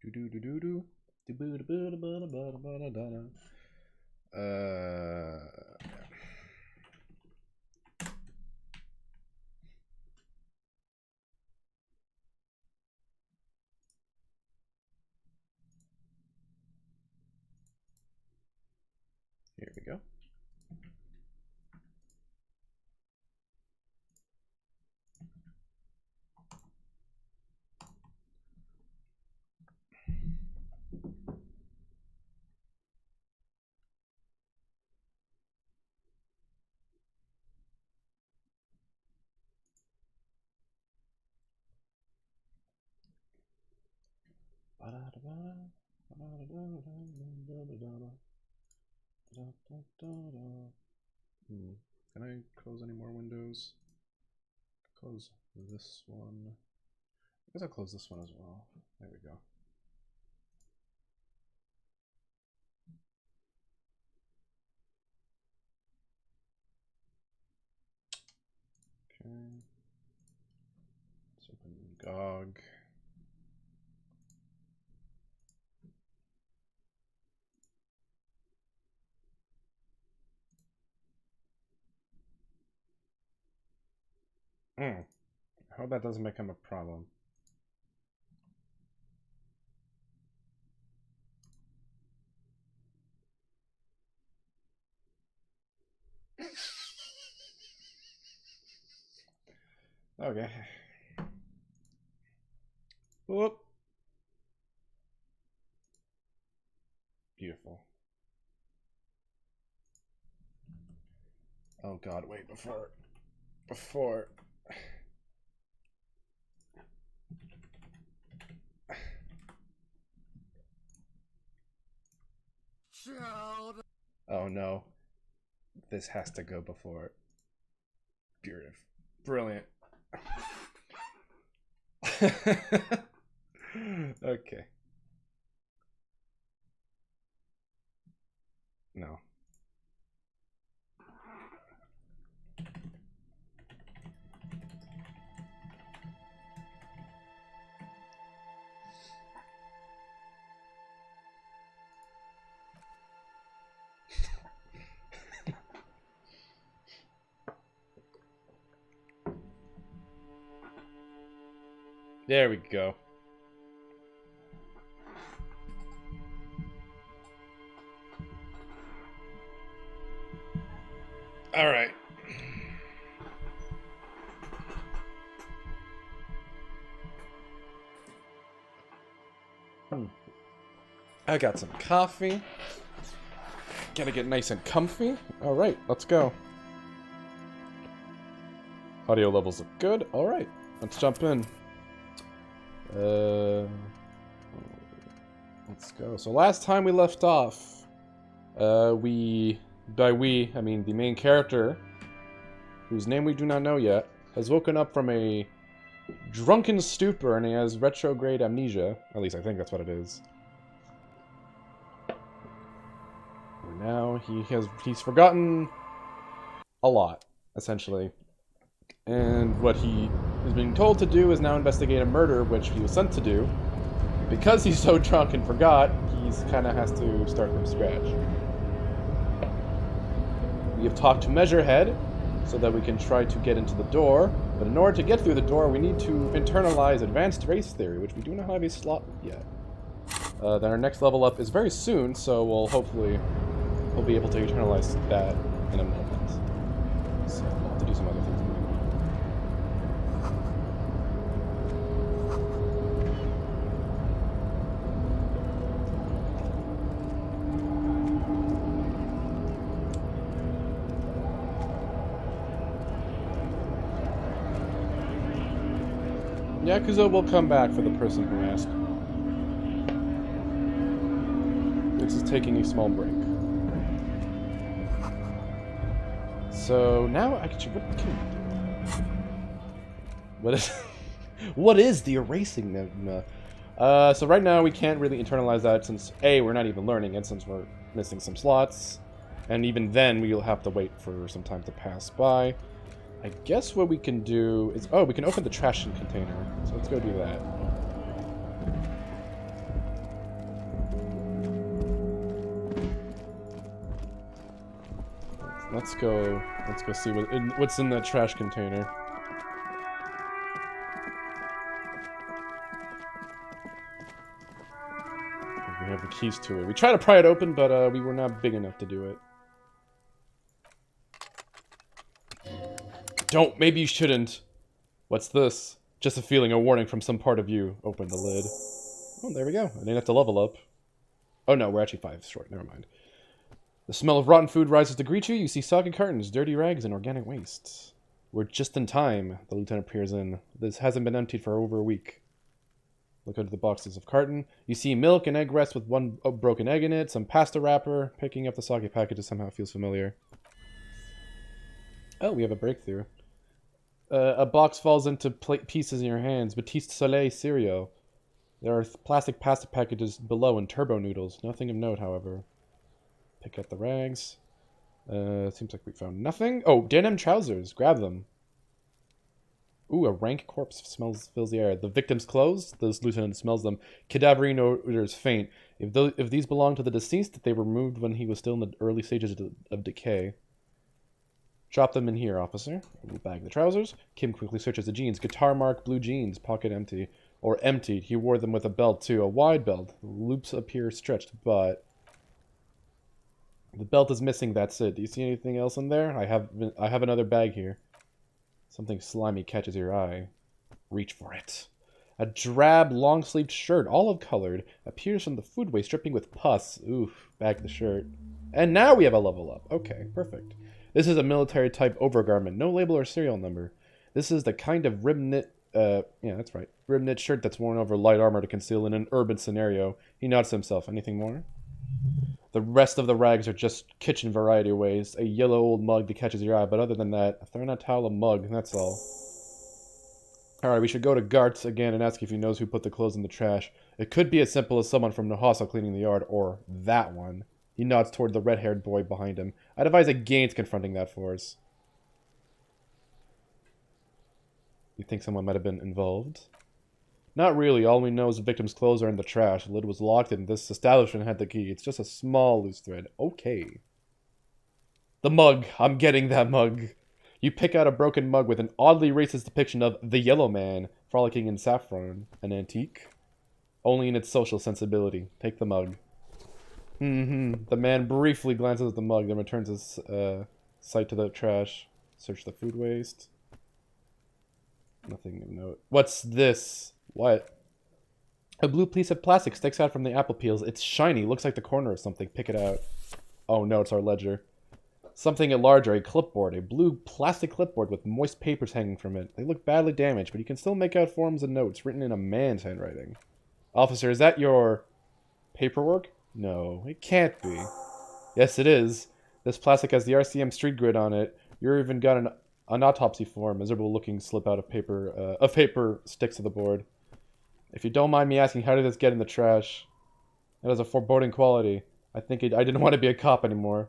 Do do do do do. Here we go. Can I close any more windows? Close this one. I guess I'll close this one as well. There we go. Okay. Let's open GOG. I hope that doesn't become a problem. Okay. Whoop. Beautiful. Oh god, wait, before oh no. This has to go before. Beautiful. Brilliant. Okay. No. There we go. All right. I got some coffee. Gotta get nice and comfy. All right, let's go. Audio levels look good. All right, let's jump in. Let's go. So last time we left off, by we, I mean the main character, whose name we do not know yet, has woken up from a drunken stupor and he has retrograde amnesia. At least I think that's what it is. And now he's forgotten a lot, essentially. And what he is being told to do is now investigate a murder, which he was sent to do. Because he's so drunk and forgot, he's kind of has to start from scratch. We have talked to Measurehead so that we can try to get into the door. But in order to get through the door, we need to internalize Advanced Race Theory, which we do not have a slot yet. Then our next level up is very soon, so we'll be able to internalize that in a moment. So we'll have to do some other things. Yakuza will come back for the person who asked. This is taking a small break. So now, actually, what can we do? What is the erasing? So right now we can't really internalize that since A, we're not even learning it since we're missing some slots, and even then we'll have to wait for some time to pass by. I guess what we can do is... Oh, we can open the trash container. So let's go do that. Let's go see what's in that trash container. We have the keys to it. We tried to pry it open, but we were not big enough to do it. Don't. Maybe you shouldn't. What's this? Just a feeling, a warning from some part of you. Open the lid. Oh, there we go. I didn't have to level up. Oh no, we're actually 5 short. Never mind. The smell of rotten food rises to greet you. You see soggy cartons, dirty rags, and organic waste. We're just in time. The lieutenant peers in. This hasn't been emptied for over a week. Look under the boxes of carton. You see milk and egg rest with one broken egg in it, some pasta wrapper. Picking up the soggy packages somehow feels familiar. Oh, we have a breakthrough. A box falls into pieces in your hands. Batiste Soleil cereal. There are plastic pasta packages below and turbo noodles. Nothing of note, however. Pick up the rags. Seems like we found nothing. Oh, denim trousers. Grab them. Ooh, a rank corpse fills the air. The victim's clothes? The lieutenant smells them. Cadaverine odors faint. If these belong to the deceased, they were removed when he was still in the early stages of decay. Drop them in here, officer. We'll bag the trousers. Kim quickly searches the jeans. Guitar mark, blue jeans, pocket empty. Or emptied. He wore them with a belt, too. A wide belt. The loops appear stretched, but the belt is missing, that's it. Do you see anything else in there? I have another bag here. Something slimy catches your eye. Reach for it. A drab, long-sleeved shirt, olive-colored, appears from the food waste, dripping with pus. Oof, bag the shirt. And now we have a level up. Okay, perfect. This is a military-type overgarment. No label or serial number. This is the kind of rib-knit, yeah, that's right. Rib-knit shirt that's worn over light armor to conceal in an urban scenario. He nods to himself. Anything more? The rest of the rags are just kitchen variety waste. A yellow old mug that catches your eye, but other than that, a thrown-out towel, a mug, that's all. Alright, we should go to Gartz again and ask if he knows who put the clothes in the trash. It could be as simple as someone from the hostel cleaning the yard, or that one. He nods toward the red-haired boy behind him. I'd advise against confronting that force. You think someone might have been involved? Not really. All we know is the victim's clothes are in the trash. The lid was locked and this establishment had the key. It's just a small loose thread. Okay. The mug. I'm getting that mug. You pick out a broken mug with an oddly racist depiction of the Yellow Man frolicking in saffron. An antique. Only in its social sensibility. Take the mug. The man briefly glances at the mug, then returns his sight to the trash. Search the food waste. Nothing of note. What's this? What? A blue piece of plastic sticks out from the apple peels. It's shiny. Looks like the corner of something. Pick it out. Oh no, it's our ledger. Something larger. A clipboard. A blue plastic clipboard with moist papers hanging from it. They look badly damaged, but you can still make out forms and notes written in a man's handwriting. Officer, is that your paperwork? No, it can't be. Yes, it is. This plastic has the RCM street grid on it. You've even got an autopsy form. Miserable-looking slip out of paper sticks to the board. If you don't mind me asking, how did this get in the trash? It has a foreboding quality. I didn't want to be a cop anymore.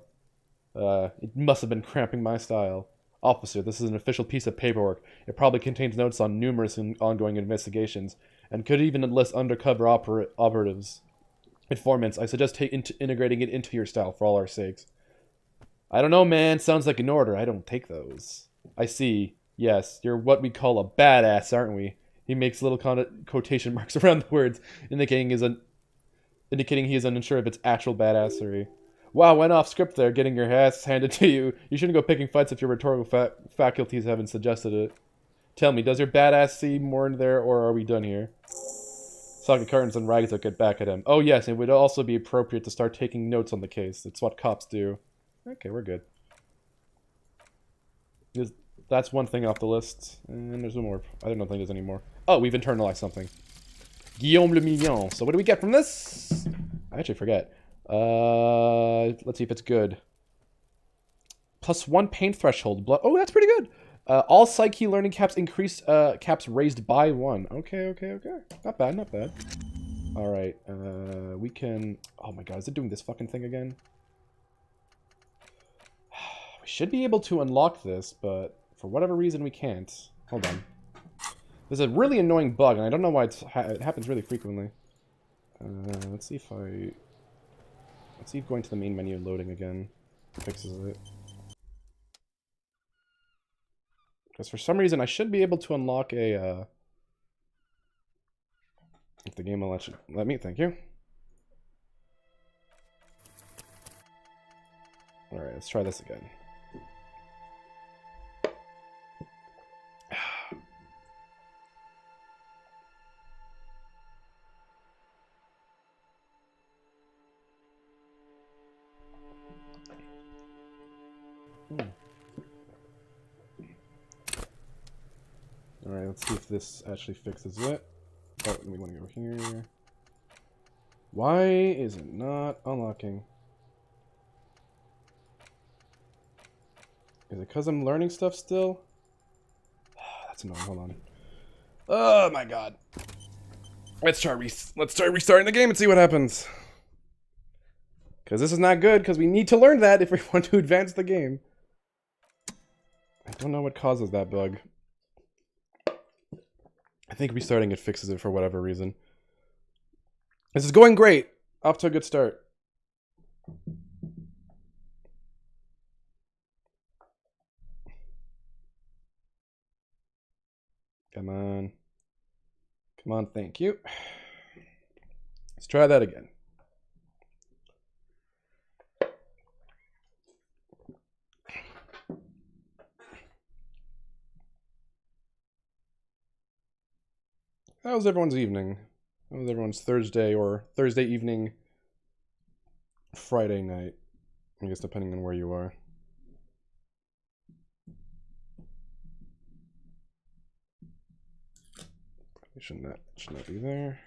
It must have been cramping my style. Officer, this is an official piece of paperwork. It probably contains notes on numerous ongoing investigations, and could even enlist undercover operatives. Informants, I suggest integrating it into your style for all our sakes. I don't know, man. Sounds like an order. I don't take those. I see. Yes, you're what we call a badass, aren't we? He makes little quotation marks around the words, indicating he is unsure of its actual badassery. Wow, went off script there, getting your ass handed to you. You shouldn't go picking fights if your rhetorical faculties haven't suggested it. Tell me, does your badass see more in there, or are we done here? Soggy curtains and rags that get back at him. Oh yes, it would also be appropriate to start taking notes on the case. It's what cops do. Okay, we're good. That's one thing off the list. And there's no more. I don't think there's any more. Oh, we've internalized something. Guillaume le Mignon. So what do we get from this? I actually forget. Let's see if it's good. +1 pain threshold. Oh, that's pretty good. All psyche learning caps increase, caps raised by 1. Okay. Not bad. Alright, we can... Oh my god, is it doing this fucking thing again? We should be able to unlock this, but for whatever reason we can't. Hold on. There's a really annoying bug, and I don't know why it happens really frequently. Let's see if going to the main menu and loading again fixes it. Because for some reason I should be able to unlock a, if the game will let me, thank you. Alright, let's try this again. Alright, let's see if this actually fixes it. Oh, we want to go here. Why is it not unlocking? Is it because I'm learning stuff still? That's annoying, hold on. Oh my god. Let's try restarting the game and see what happens. Because this is not good, because we need to learn that if we want to advance the game. I don't know what causes that bug. I think restarting it fixes it for whatever reason. This is going great. Off to a good start. Come on. Come on, thank you. Let's try that again. How was everyone's evening? How was everyone's Thursday or Thursday evening, Friday night? I guess depending on where you are. Should not be there.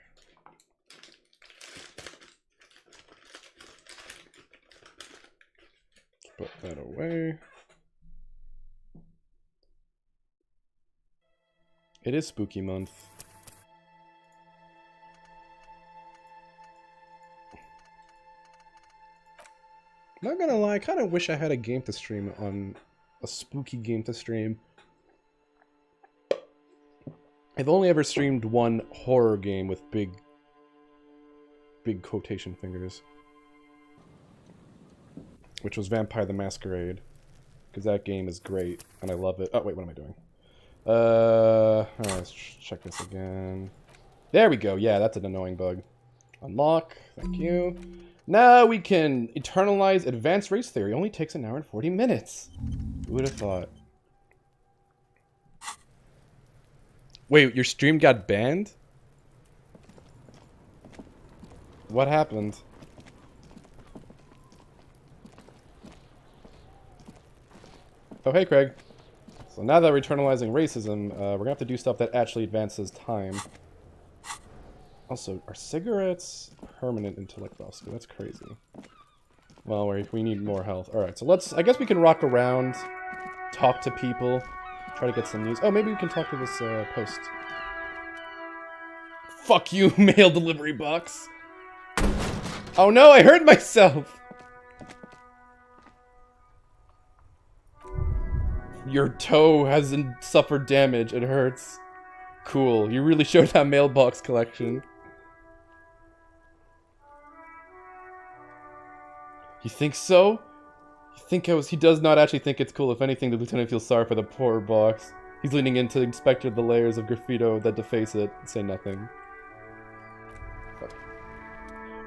Put that away. It is spooky month. Not gonna lie, I kind of wish I had a game to stream on a spooky game to stream. I've only ever streamed one horror game with big quotation fingers, which was Vampire the Masquerade, because that game is great and I love it. Oh wait, what am I doing? Alright, let's check this again. There we go. Yeah, that's an annoying bug. Unlock. Thank you. Now we can eternalize advanced race theory. Only takes an hour and 40 minutes. Who would have thought? Wait, your stream got banned? What happened? Oh, hey, Craig. So now that we're eternalizing racism, we're gonna have to do stuff that actually advances time. Also, are cigarettes permanent intellect loss? That's crazy. Well, we need more health. Alright, so let's... I guess we can rock around, talk to people, try to get some news. Oh, maybe we can talk to this post. Fuck you, mail delivery box! Oh no, I hurt myself! Your toe hasn't suffered damage, it hurts. Cool, you really showed that mailbox collection. You think so? You think he does not actually think it's cool. If anything, the lieutenant feels sorry for the poor box. He's leaning in to inspect the layers of graffito that deface it and say nothing. Fuck.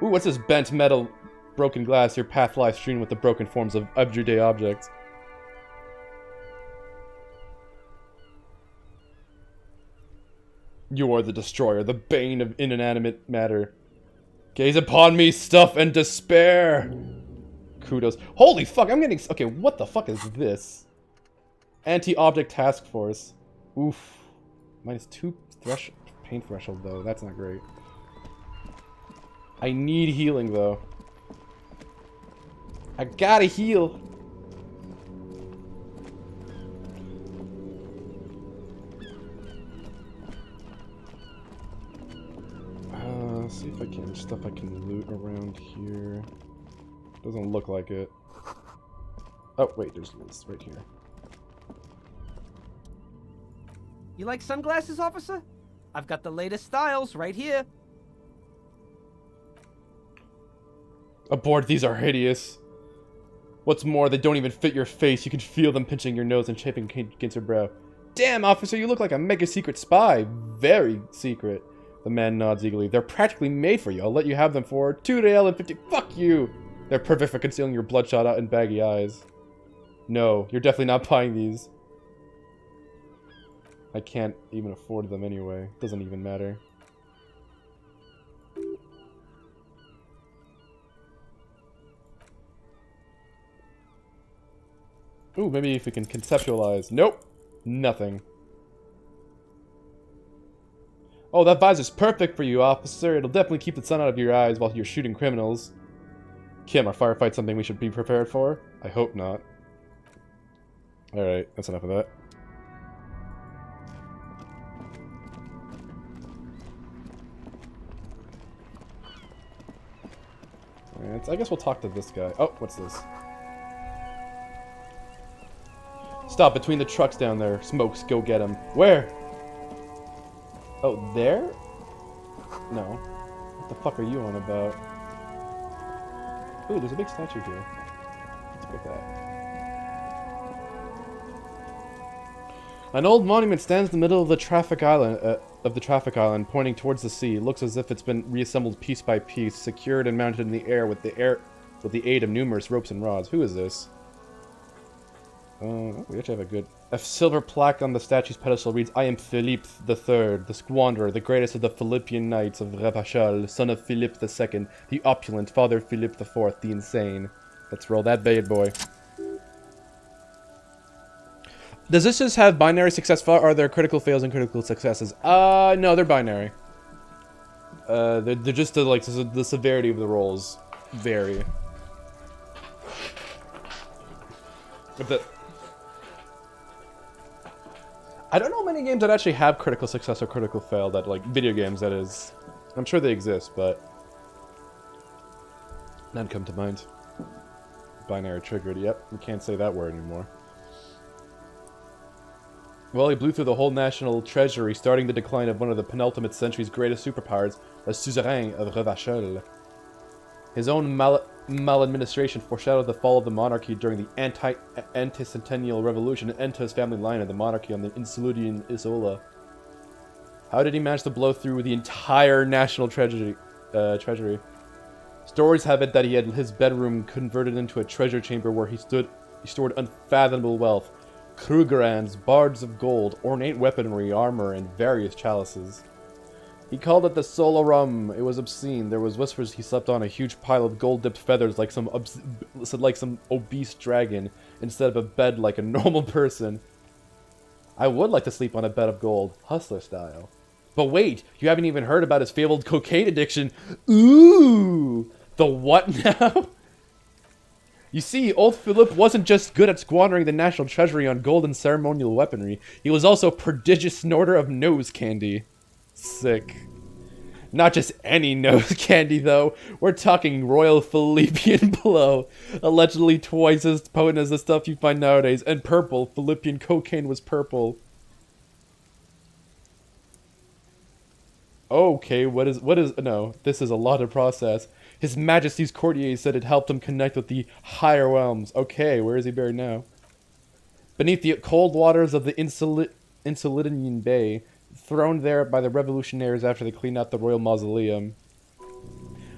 Ooh, what's this bent metal, broken glass? Your path lies strewn with the broken forms of everyday objects. You are the destroyer, the bane of inanimate matter. Gaze upon me, stuff and despair! Kudos. Holy fuck, I'm getting... Okay, what the fuck is this? Anti-object task force. Oof. -2 pain threshold, though. That's not great. I need healing, though. I gotta heal. Let's see if I can... Stuff I can loot around here. Doesn't look like it. Oh, wait, there's this right here. You like sunglasses, officer? I've got the latest styles right here. Abort, these are hideous. What's more, they don't even fit your face. You can feel them pinching your nose and shaping against your brow. Damn, officer, you look like a mega secret spy. Very secret. The man nods eagerly. They're practically made for you. I'll let you have them for 2 real and 50. Fuck you! They're perfect for concealing your bloodshot and baggy eyes. No, you're definitely not buying these. I can't even afford them anyway. Doesn't even matter. Ooh, maybe if we can conceptualize. Nope. Nothing. Oh, that visor's perfect for you, officer. It'll definitely keep the sun out of your eyes while you're shooting criminals. Kim, are firefights something we should be prepared for? I hope not. Alright, that's enough of that. Alright, I guess we'll talk to this guy. Oh, what's this? Stop between the trucks down there. Smokes, go get him. Where? Oh, there? No. What the fuck are you on about? Ooh, there's a big statue here. Let's get that. An old monument stands in the middle of the traffic island, pointing towards the sea. It looks as if it's been reassembled piece by piece, secured and mounted in the air with the aid of numerous ropes and rods. Who is this? We actually have a good... A silver plaque on the statue's pedestal reads, I am Philippe III, the Squanderer, the greatest of the Philippian knights of Revachol, son of Philippe II, the opulent, father Philippe IV, the insane. Let's roll that bad boy. Does this just have binary success, or are there critical fails and critical successes? No, they're binary. They're just like, the severity of the rolls vary. I don't know many games that actually have critical success or critical fail, that, like, video games, that is. I'm sure they exist, but none come to mind. Binary triggered, yep, we can't say that word anymore. Well, he blew through the whole national treasury, starting the decline of one of the penultimate century's greatest superpowers, the suzerain of Revachol. His own maladministration foreshadowed the fall of the monarchy during the anti-centennial revolution and end to his family line of the monarchy on the Insulian Isola. How did he manage to blow through the entire national treasury? Stories have it that he had his bedroom converted into a treasure chamber where he stored unfathomable wealth, Krugerrands, bards of gold, ornate weaponry, armor, and various chalices. He called it the Solarum. It was obscene. There was whispers he slept on a huge pile of gold-dipped feathers like some obese dragon, instead of a bed like a normal person. I would like to sleep on a bed of gold, hustler style. But wait, you haven't even heard about his fabled cocaine addiction. Ooh! The what now? You see, old Philip wasn't just good at squandering the national treasury on gold and ceremonial weaponry, he was also a prodigious snorter of nose candy. Sick. Not just any nose candy, though. We're talking Royal Philippian blow. Allegedly twice as potent as the stuff you find nowadays. And purple. Philippian cocaine was purple. Okay, no, this is a lot to process. His Majesty's courtiers said it helped him connect with the higher realms. Okay, where is he buried now? Beneath the cold waters of the Insulian Bay, thrown there by the revolutionaries after they cleaned out the royal mausoleum.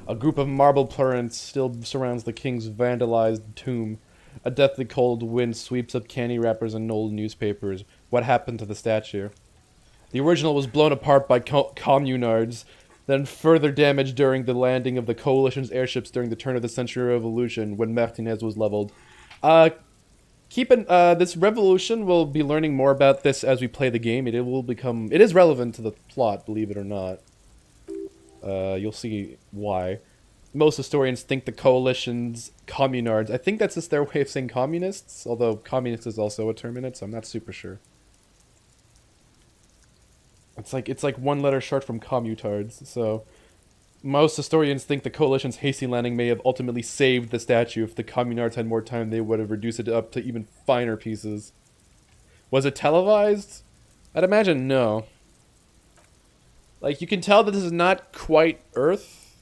A group of marble plurants still surrounds the king's vandalized tomb. A deathly cold wind sweeps up candy wrappers and old newspapers. What happened to the statue? The original was blown apart by communards, then further damaged during the landing of the coalition's airships during the turn of the century revolution when Martinez was leveled. This revolution, we'll be learning more about this as we play the game. It is relevant to the plot, believe it or not. You'll see why. Most historians think the coalition's communards, I think that's just their way of saying communists, although communist is also a term in it, so I'm not super sure. It's like one letter short from commutards, so most historians think the coalition's hasty landing may have ultimately saved the statue. If the communards had more time, they would have reduced it up to even finer pieces. Was it televised? I'd imagine no. Like, you can tell that this is not quite Earth.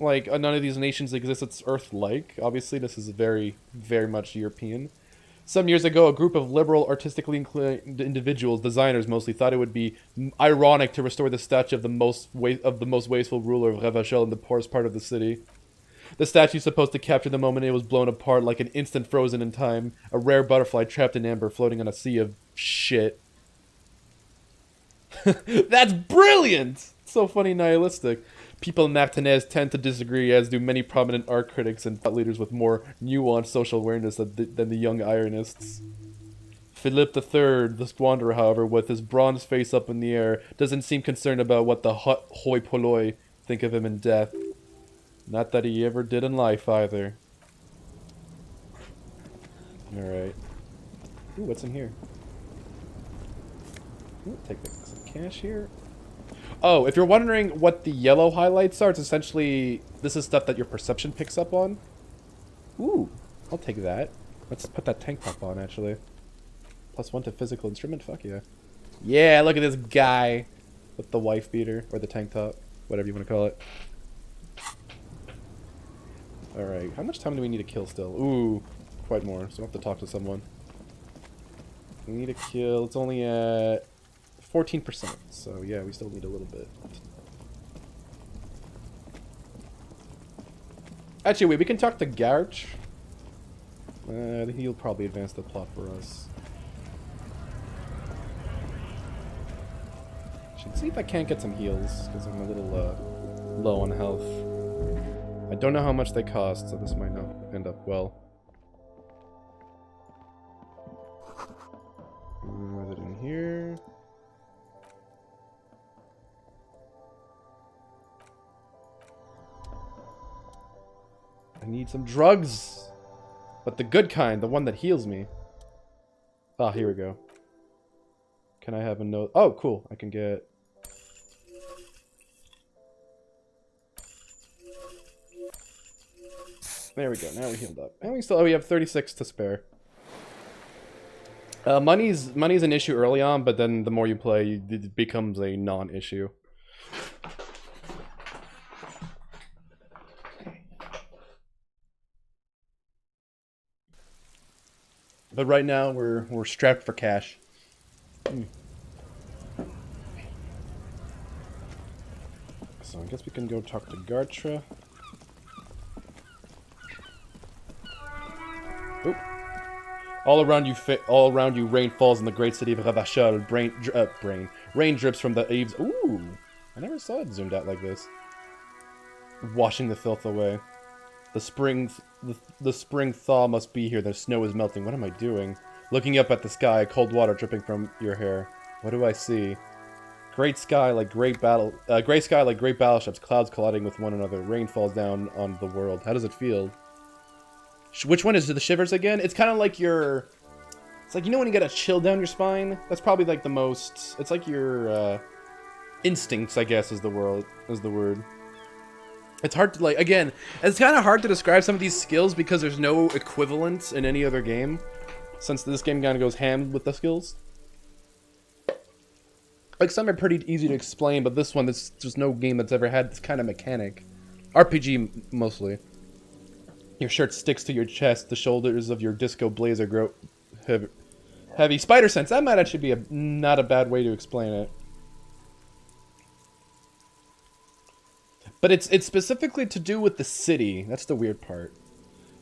Like, none of these nations exist that's Earth-like. Obviously, this is very, very much European. Some years ago, a group of liberal, artistically inclined individuals, designers mostly, thought it would be ironic to restore the statue of the most wasteful ruler of Ravachol in the poorest part of the city. The statue is supposed to capture the moment it was blown apart like an instant frozen in time, a rare butterfly trapped in amber floating on a sea of shit. That's brilliant! So funny nihilistic. People in Martinez tend to disagree, as do many prominent art critics and thought leaders with more nuanced social awareness than the young ironists. Philippe III, the squanderer, however, with his bronze face up in the air, doesn't seem concerned about what the hoi polloi think of him in death. Not that he ever did in life, either. Alright. Ooh, what's in here? Ooh, take some cash here. Oh, if you're wondering what the yellow highlights are, it's essentially... This is stuff that your perception picks up on. Ooh, I'll take that. Let's put that tank top on, actually. +1 to physical instrument? Fuck yeah. Yeah, look at this guy with the wife beater, or the tank top, whatever you want to call it. Alright, how much time do we need to kill still? Ooh, quite more, so I have to talk to someone. We need to kill... It's only at 14%, so yeah, we still need a little bit. Actually, wait, we can talk to Garch. I think he'll probably advance the plot for us. Should see if I can't get some heals, because I'm a little low on health. I don't know how much they cost, so this might not end up well. Is it in here? I need some drugs! But the good kind, the one that heals me. Ah, here we go. Can I have a note? Oh, cool. I can get... There we go. Now we healed up. And we still... Oh, we have 36 to spare. Money's an issue early on, but then the more you play, it becomes a non-issue. But right now, we're strapped for cash. So I guess we can go talk to Gartra. Oop. All around you, rain falls in the great city of Ravachol. Rain drips from the eaves. Ooh, I never saw it zoomed out like this. Washing the filth away. The spring thaw must be here. The snow is melting. What am I doing? Looking up at the sky, cold water dripping from your hair. What do I see? Gray sky like great battleships, clouds colliding with one another. Rain falls down on the world. How does it feel? Which one is the shivers again? It's kind of like your... It's like, you know when you get a chill down your spine? That's probably like the most... It's like your instincts, I guess, is the word. It's hard to, like, again, it's kind of hard to describe some of these skills because there's no equivalent in any other game. Since this game kind of goes ham with the skills. Like, some are pretty easy to explain, but this one, there's just no game that's ever had this kind of mechanic. RPG, mostly. Your shirt sticks to your chest, the shoulders of your disco blazer grow heavy. Spider sense, that might actually be not a bad way to explain it. But it's specifically to do with the city. That's the weird part.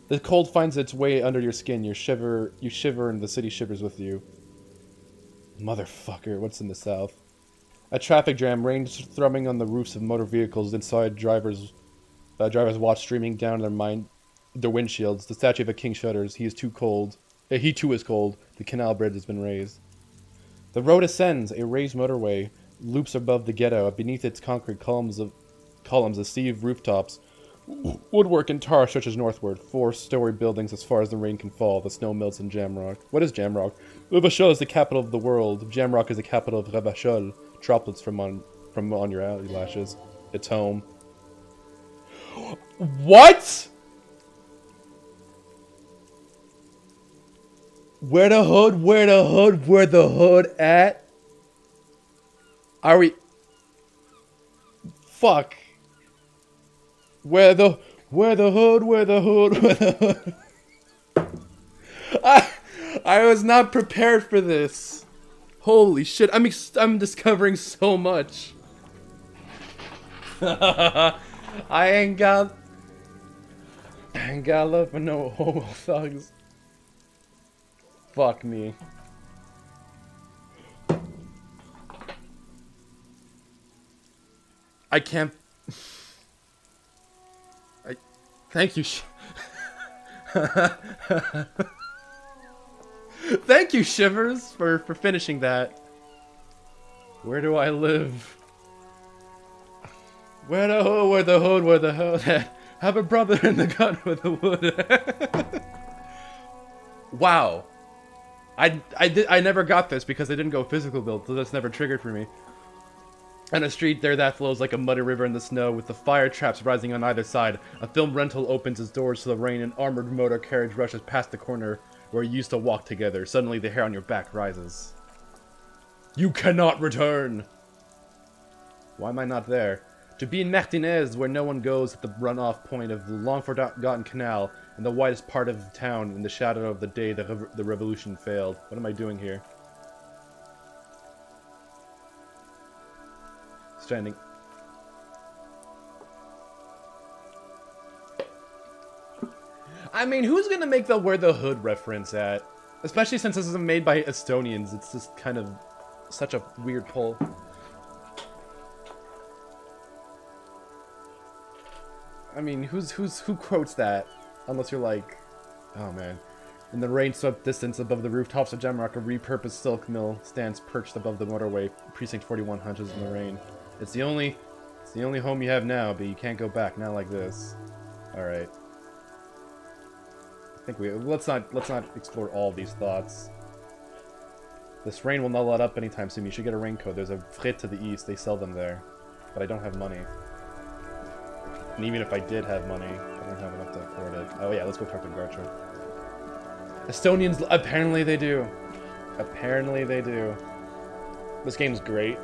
The cold finds its way under your skin. You shiver and the city shivers with you. Motherfucker, what's in the south? A traffic jam, rain thrumming on the roofs of motor vehicles. Inside, drivers watch streaming down their windshields. The statue of a king shudders. He is too cold. He too is cold. The canal bridge has been raised. The road ascends. A raised motorway loops above the ghetto. Beneath its concrete columns, the sea of rooftops. Woodwork and tar stretches northward. 4-story buildings as far as the rain can fall. The snow melts in Jamrock. What is Jamrock? Ravachol is the capital of the world. Jamrock is the capital of Ravachol. Droplets from on your eyelashes. It's home. What? Where the hood at? Are we... Fuck. Where the hood? I was not prepared for this. Holy shit, I'm discovering so much. I ain't got love for no homo thugs. Fuck me. I can't. Thank you. Thank you, Shivers, for finishing that. Where do I live? Where the hood, have a brother in the gut with the wood. Wow. I never got this because I didn't go physical build, so that's never triggered for me. On a street there that flows like a muddy river in the snow, with the fire traps rising on either side. A film rental opens its doors to the rain, and armored motor carriage rushes past the corner where you used to walk together. Suddenly the hair on your back rises. You cannot return! Why am I not there? To be in Martinez, where no one goes, at the runoff point of the long-forgotten canal, in the widest part of town, in the shadow of the day the revolution failed. What am I doing here? Standing. I mean, who's gonna make the where the hood reference at? Especially since this is made by Estonians. It's just kind of such a weird pull. I mean, who quotes that? Unless you're like, oh man. In the rain-swept distance above the rooftops of Jamrock, a repurposed silk mill stands perched above the motorway. Precinct 41 hunches in the rain. It's the only home you have now, but you can't go back, not like this. Alright. I think let's not explore all these thoughts. This rain will not let up anytime soon. You should get a raincoat. There's a Frit to the east. They sell them there. But I don't have money. And even if I did have money, I don't have enough to afford it. Oh yeah, let's go talk to Gartra. Estonians, apparently they do. Apparently they do. This game's great.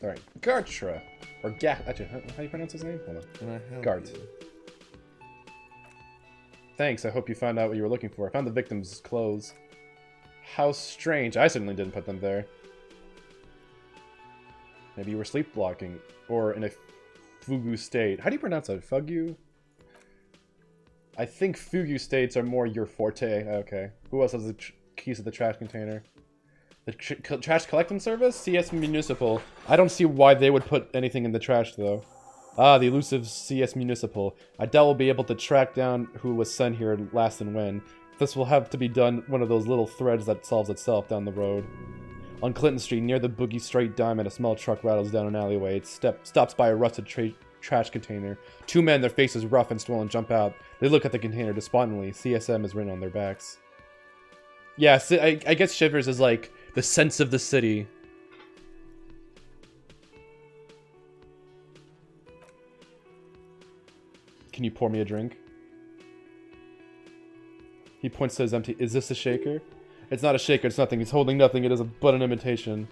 Alright, Gartra. Or actually, how do you pronounce his name? Hold on. Gart. Thanks, I hope you found out what you were looking for. I found the victim's clothes. How strange. I certainly didn't put them there. Maybe you were sleepwalking. Or in a fugu state. How do you pronounce that? Fugu? I think fugu states are more your forte. Okay. Who else has the keys to the trash container? The trash collecting service? CS Municipal. I don't see why they would put anything in the trash, though. Ah, the elusive CS Municipal. I doubt we'll be able to track down who was sent here last and when. This will have to be done one of those little threads that solves itself down the road. On Clinton Street, near the Boogie Straight Diamond, a small truck rattles down an alleyway. It stops by a rusted trash container. Two men, their faces rough and swollen, jump out. They look at the container despondently. CSM is written on their backs. Yeah, I guess Shivers is like the sense of the city. Can you pour me a drink? He points to his empty... Is this a shaker? It's not a shaker, it's nothing. He's holding nothing. It is but an imitation.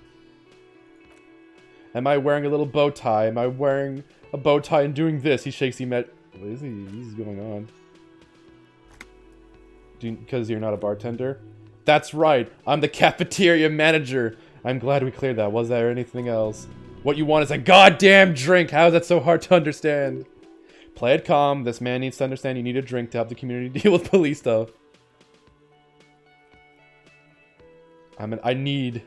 Am I wearing a little bow tie? Am I wearing a bow tie and doing this? He shakes him at... What is he? What's going on? Because you're not a bartender? That's right. I'm the cafeteria manager. I'm glad we cleared that. Was there anything else? What you want is a goddamn drink. How is that so hard to understand? Play it calm. This man needs to understand you need a drink to help the community deal with police stuff. I need...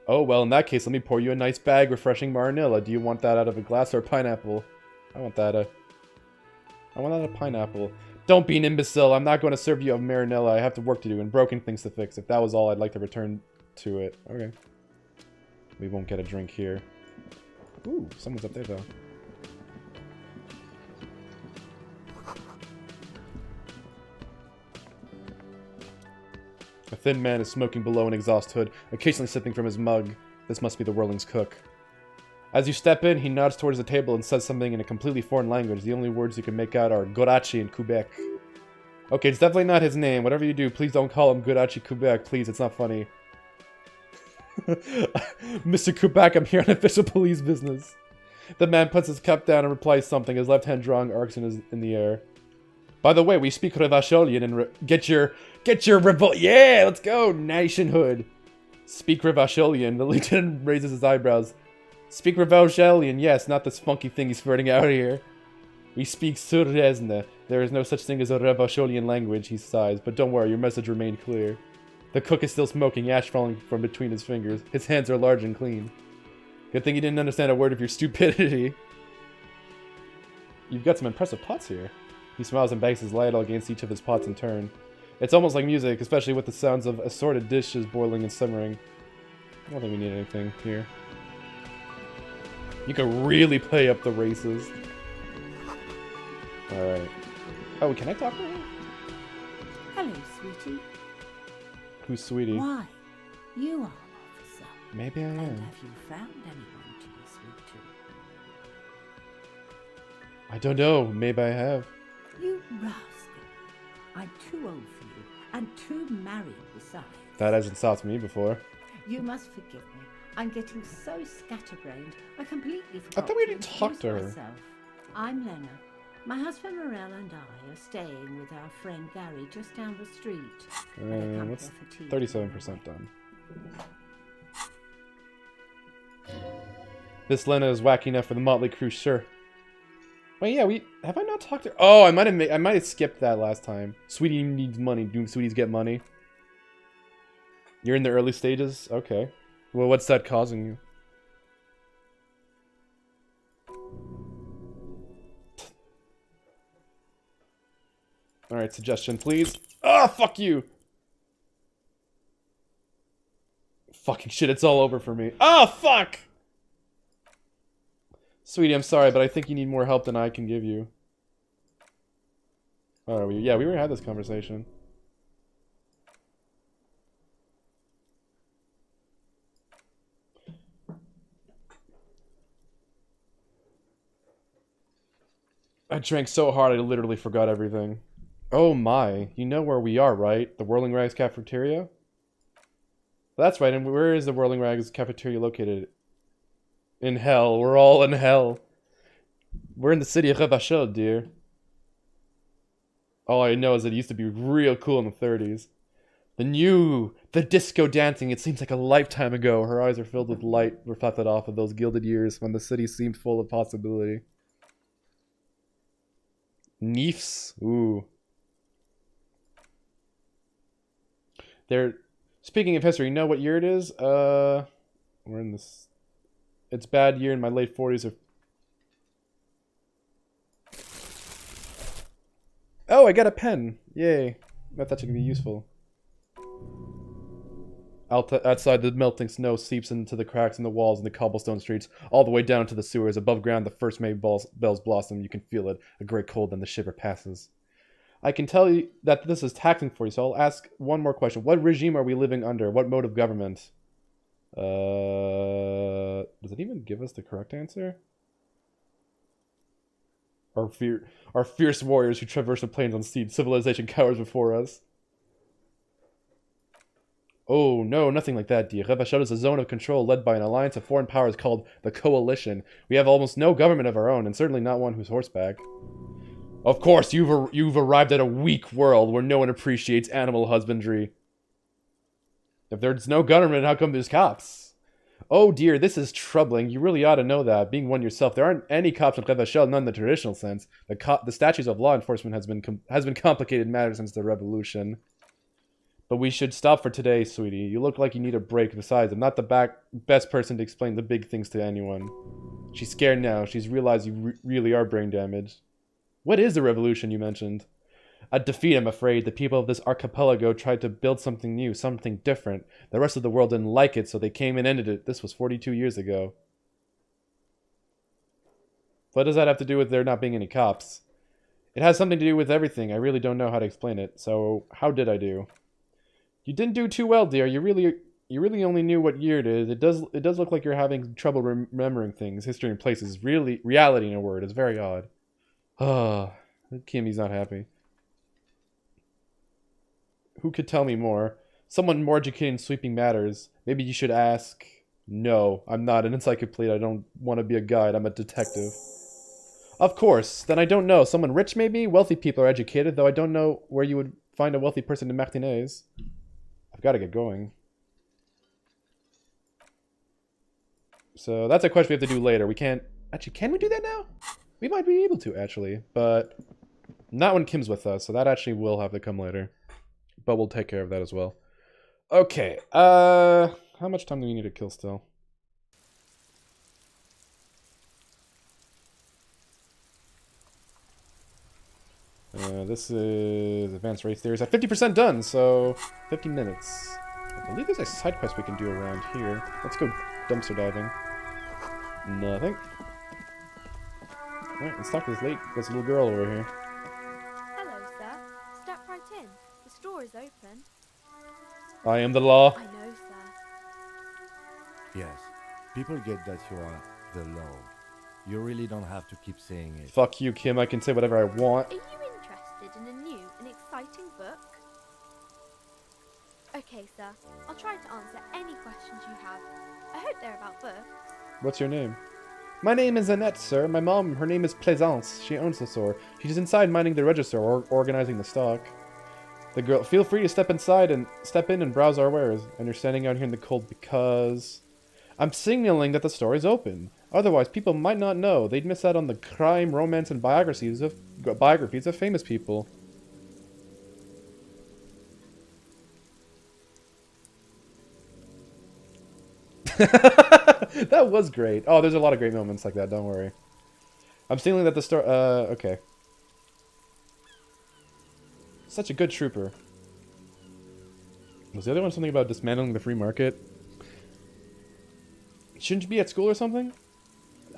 Oh, well, in that case, let me pour you a nice bag refreshing Marinilla. Do you want that out of a glass or a pineapple? I want that out of pineapple. Don't be an imbecile. I'm not going to serve you a Marinilla. I have to work to do and broken things to fix. If that was all, I'd like to return to it. Okay. We won't get a drink here. Ooh, someone's up there, though. A thin man is smoking below an exhaust hood, occasionally sipping from his mug. This must be the Whirling's cook. As you step in, he nods towards the table and says something in a completely foreign language. The only words you can make out are Gorachi and Quebec. Okay, it's definitely not his name. Whatever you do, please don't call him Gorachi Quebec. Please, it's not funny. Mr. Kubak, I'm here on official police business. The man puts his cup down and replies something, his left hand drawing arcs in the air. By the way, we speak Revacholian and get your revolt. Yeah, let's go, nationhood. Speak Revacholian. The lieutenant raises his eyebrows. Speak Revacholian, yes, not this funky thing he's spurting out here. We speak Surezne. There is no such thing as a Revacholian language, he sighs, but don't worry, your message remained clear. The cook is still smoking, ash falling from between his fingers. His hands are large and clean. Good thing you didn't understand a word of your stupidity. You've got some impressive pots here. He smiles and bangs his ladle against each of his pots in turn. It's almost like music, especially with the sounds of assorted dishes boiling and simmering. I don't think we need anything here. You can really play up the races. Alright. Oh, can I talk to her? Hello, sweetie. Who's Sweetie? Why? You are an officer. Maybe I And am. have you found anyone to be sweet to? I don't know. Maybe I have. You rascal. I'm too old for you, and too married besides. That hasn't stopped me before. You must forgive me. I'm getting so scatterbrained, I completely forgot thought we already talked to her. myself. I'm Lena. My husband Morel and I are staying with our friend Gary just down the street. What's 37% done? This Lena is wacky enough for the Motley Crue, sure. Wait, yeah, have I not talked to her? Oh, I might have skipped that last time. Sweetie needs money. Do sweeties get money? You're in the early stages? Okay. Well, what's that causing you? Alright, suggestion, please. Ah, fuck you! Fucking shit, it's all over for me. Oh, fuck! Sweetie, I'm sorry, but I think you need more help than I can give you. Oh, yeah, we already had this conversation. I drank so hard I literally forgot everything. Oh my, you know where we are, right? The Whirling Rags cafeteria? That's right, and where is the Whirling Rags cafeteria located? In hell. We're all in hell. We're in the city of Revachol, dear. All I know is that it used to be real cool in the 30s. The disco dancing, it seems like a lifetime ago. Her eyes are filled with light reflected off of those gilded years when the city seemed full of possibility. Neefs. Ooh. Speaking of history, you know what year it is? We're in this... It's bad year in my late 40s. Oh, I got a pen. Yay. I thought it could be useful. Outside, the melting snow seeps into the cracks in the walls and the cobblestone streets, all the way down to the sewers. Above ground, the first May bells blossom. You can feel it. A great cold, then the shiver passes. I can tell you that this is taxing for you, so I'll ask one more question. What regime are we living under? What mode of government? Does it even give us the correct answer? Our fierce warriors who traverse the plains unseen. Civilization cowers before us. Oh, no, nothing like that, dear. Revachol is a zone of control led by an alliance of foreign powers called the Coalition. We have almost no government of our own, and certainly not one who's horseback. Of course, you've arrived at a weak world where no one appreciates animal husbandry. If there's no government, how come there's cops? Oh dear, this is troubling. You really ought to know that. Being one yourself, there aren't any cops in Revachol, none in the traditional sense. The statutes of law enforcement has been complicated matter since the revolution. But we should stop for today, sweetie. You look like you need a break. Besides, I'm not the best person to explain the big things to anyone. She's scared now. She's realized you really are brain damaged. What is the revolution you mentioned? A defeat, I'm afraid. The people of this archipelago tried to build something new, something different. The rest of the world didn't like it, so they came and ended it. This was 42 years ago. What does that have to do with there not being any cops? It has something to do with everything. I really don't know how to explain it. So, how did I do? You didn't do too well, dear. You really only knew what year it is. It does look like you're having trouble remembering things, history and places. Reality in a word. It's very odd. Kimmy's not happy. Who could tell me more? Someone more educated in sweeping matters. Maybe you should ask. No, I'm not an encyclopedia. I don't want to be a guide. I'm a detective. Of course. Then I don't know. Someone rich, maybe? Wealthy people are educated, though I don't know where you would find a wealthy person in Martinez. I've got to get going. So that's a question we have to do later. We can't... Actually, can we do that now? We might be able to, actually. But not when Kim's with us, so that actually will have to come later. But we'll take care of that as well. Okay, how much time do we need to kill still? This is advanced race theories at 50% done, so 50 minutes. I believe there's a side quest we can do around here. Let's go dumpster diving. Nothing. Alright, let's talk to this little girl over here. Hello, sir. Step right in. The store is open. I am the law. I know, sir. Yes, people get that you are the law. You really don't have to keep saying it. Fuck you, Kim. I can say whatever I want. Are you interested in a new and exciting book? Okay, sir. I'll try to answer any questions you have. I hope they're about books. What's your name? My name is Annette, sir. My mom, her name is Plaisance. She owns the store. She's inside minding the register or organizing the stock. The girl, feel free to step in and browse our wares. And you're standing out here in the cold because... I'm signaling that the store is open. Otherwise, people might not know. They'd miss out on the crime, romance, and biographies of famous people. That was great. Oh, there's a lot of great moments like that, don't worry. I'm signaling that the store... okay. Such a good trooper. Was the other one something about dismantling the free market? Shouldn't you be at school or something?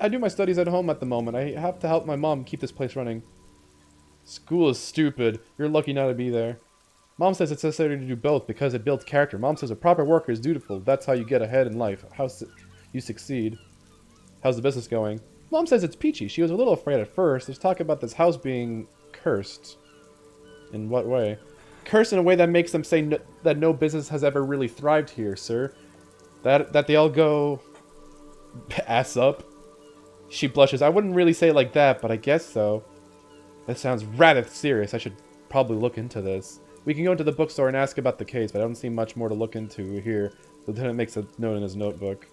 I do my studies at home at the moment. I have to help my mom keep this place running. School is stupid. You're lucky not to be there. Mom says it's necessary to do both because it builds character. Mom says a proper worker is dutiful. That's how you get ahead in life. How you succeed. How's the business going? Mom says it's peachy. She was a little afraid at first. There's talk about this house being cursed. In what way? Cursed in a way that makes them say that no business has ever really thrived here, sir. That they all go... ass up. She blushes. I wouldn't really say it like that, but I guess so. That sounds rather serious. I should probably look into this. We can go into the bookstore and ask about the case, but I don't see much more to look into here. The lieutenant makes a note in his notebook.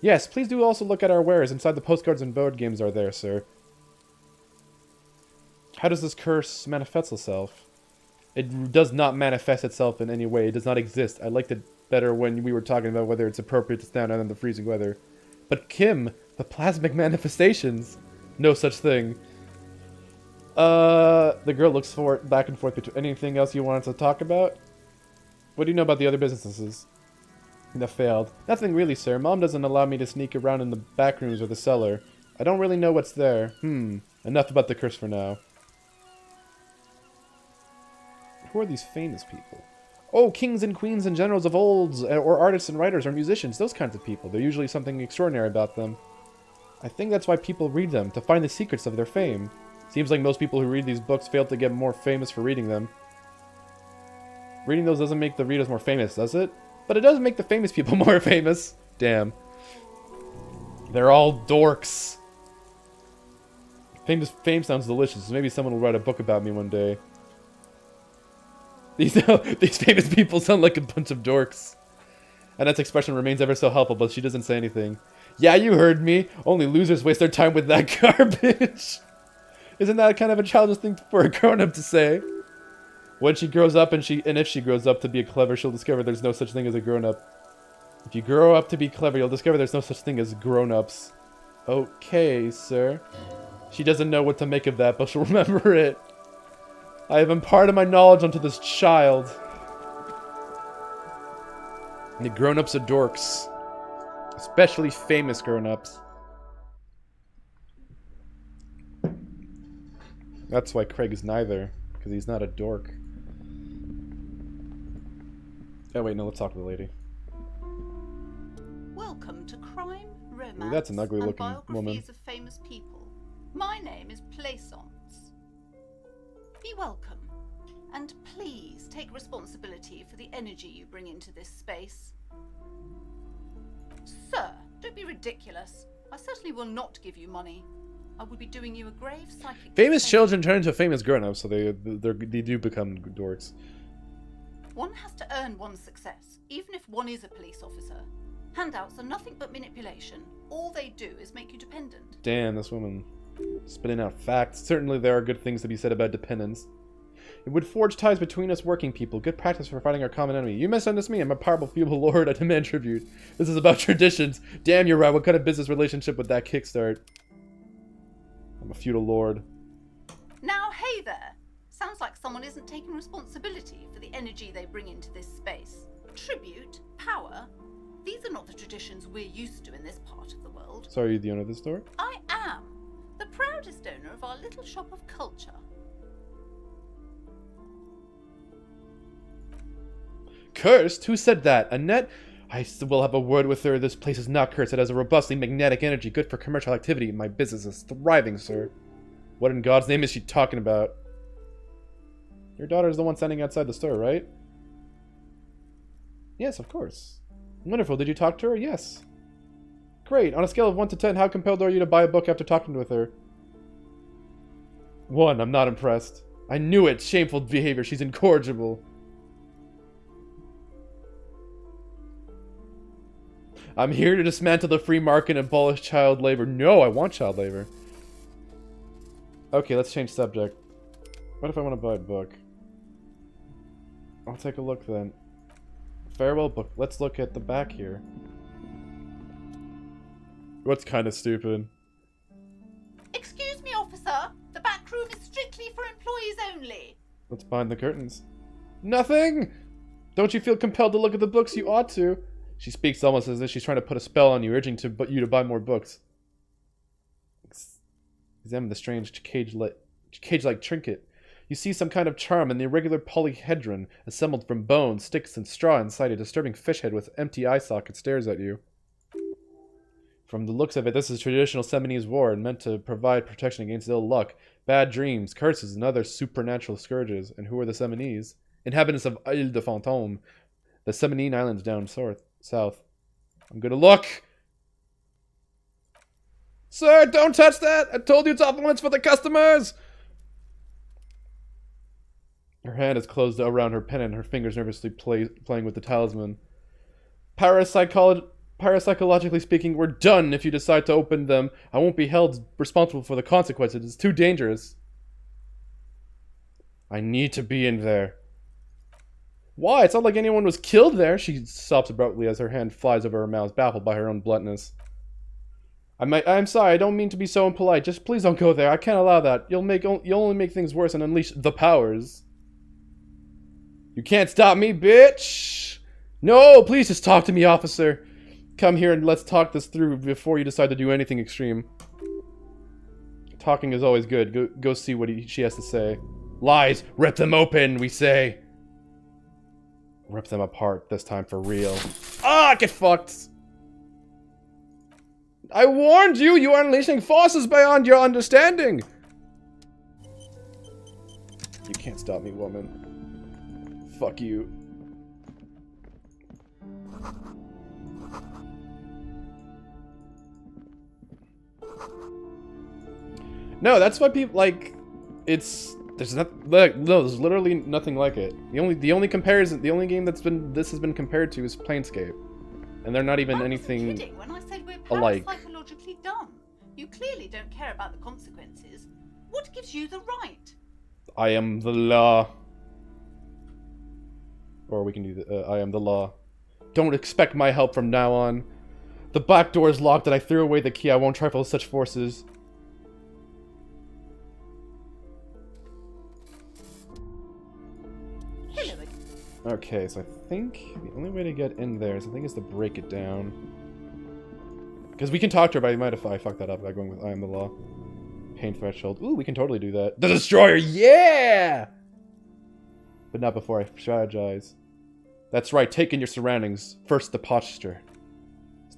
Yes, please do also look at our wares. Inside the postcards and board games are there, sir. How does this curse manifest itself? It does not manifest itself in any way. It does not exist. I liked it better when we were talking about whether it's appropriate to stand out in the freezing weather. But Kim, the plasmic manifestations. No such thing. The girl looks back and forth between... Anything else you wanted to talk about? What do you know about the other businesses that failed? Nothing really, sir. Mom doesn't allow me to sneak around in the back rooms or the cellar. I don't really know what's there. Enough about the curse for now. Who are these famous people? Oh, kings and queens and generals of old, or artists and writers or musicians, those kinds of people. There's usually something extraordinary about them. I think that's why people read them, to find the secrets of their fame. Seems like most people who read these books fail to get more famous for reading them. Reading those doesn't make the readers more famous, does it? But it does make the famous people more famous. Damn. They're all dorks. Fame sounds delicious. Maybe someone will write a book about me one day. These famous people sound like a bunch of dorks. Annette's expression remains ever so helpful, but she doesn't say anything. Yeah, you heard me. Only losers waste their time with that garbage. Isn't that kind of a childish thing for a grown-up to say? When she grows up, and if she grows up to be clever, she'll discover there's no such thing as a grown-up. If you grow up to be clever, you'll discover there's no such thing as grown-ups. Okay, sir. She doesn't know what to make of that, but she'll remember it. I have imparted my knowledge onto this child. And the grown-ups are dorks. Especially famous grown-ups. That's why Craig is neither. Because he's not a dork. Oh wait, no, let's talk to the lady. Welcome to Crime, Romance, Ooh, that's an ugly and looking Biographies woman. of Famous People. My name is Plaisance. Be welcome. And please take responsibility for the energy you bring into this space. Sir, don't be ridiculous. I certainly will not give you money. I would be doing you a grave psychic Famous mistake. children turn into famous grown-ups, so they do become dorks. One has to earn one's success, even if one is a police officer. Handouts are nothing but manipulation. All they do is make you dependent. Damn, this woman spitting out facts. Certainly there are good things to be said about dependence. It would forge ties between us working people. Good practice for fighting our common enemy. You misunderstand me. I'm a powerful, feeble lord. I demand tribute. This is about traditions. Damn, you're right. What kind of business relationship would that kickstart? I'm a feudal lord. Now, hey there! Sounds like someone isn't taking responsibility for the energy they bring into this space. Tribute? Power? These are not the traditions we're used to in this part of the world. So are you the owner of this store? I am the proudest owner of our little shop of culture. Cursed? Who said that? Annette? I will have a word with her. This place is not cursed. It has a robustly magnetic energy, good for commercial activity. My business is thriving, sir. What in God's name is she talking about? Your daughter is the one standing outside the store, right? Yes, of course. Wonderful. Did you talk to her? Yes. Great. On a scale of 1 to 10, how compelled are you to buy a book after talking with her? 1. I'm not impressed. I knew it. Shameful behavior. She's incorrigible. I'm here to dismantle the free market and abolish child labor. No, I want child labor. Okay, let's change subject. What if I want to buy a book? I'll take a look then. Farewell book. Let's look at the back here. What's kind of stupid? Excuse me, officer. The back room is strictly for employees only. What's behind the curtains? Nothing! Don't you feel compelled to look at the books? You ought to. She speaks almost as if she's trying to put a spell on you, urging you to buy more books. Examine the strange cage-like trinket. You see some kind of charm in the irregular polyhedron assembled from bones, sticks, and straw inside a disturbing fish head with empty eye socket stares at you. From the looks of it, this is traditional Seminese war and meant to provide protection against ill luck, bad dreams, curses, and other supernatural scourges. And who are the Seminese? Inhabitants of Ile de Fantôme, the Seminine Islands down south. I'm gonna look! Sir, don't touch that! I told you it's off limits for the customers! Her hand is closed around her pen and her fingers nervously playing with the talisman. Parapsychologically speaking, we're done if you decide to open them. I won't be held responsible for the consequences. It's too dangerous. I need to be in there. Why? It's not like anyone was killed there. She stops abruptly as her hand flies over her mouth, baffled by her own bluntness. I'm sorry, I don't mean to be so impolite. Just please don't go there. I can't allow that. You'll only make things worse and unleash the powers. You can't stop me, bitch! No, please just talk to me, officer. Come here and let's talk this through before you decide to do anything extreme. Talking is always good. Go see what she has to say. Lies! Rip them open, we say! Rip them apart, this time for real. Ah, get fucked! I warned you! You are unleashing forces beyond your understanding! You can't stop me, woman. Fuck you. No, that's why people, like, there's literally nothing like it. The only game this has been compared to is Planescape. And they're not even anything kidding when I said we're alike. psychologically dumb. You clearly don't care about the consequences. What gives you the right? I am the law. Or we can do the, I am the law. Don't expect my help from now on. The back door is locked and I threw away the key. I won't trifle with such forces. Hello again. Okay, so I think the only way to get in there is to break it down. Because we can talk to her, but I might have I fucked that up by going with I am the law. Pain threshold. Ooh, we can totally do that. The Destroyer, yeah! But not before I strategize. That's right, take in your surroundings. First, the posture.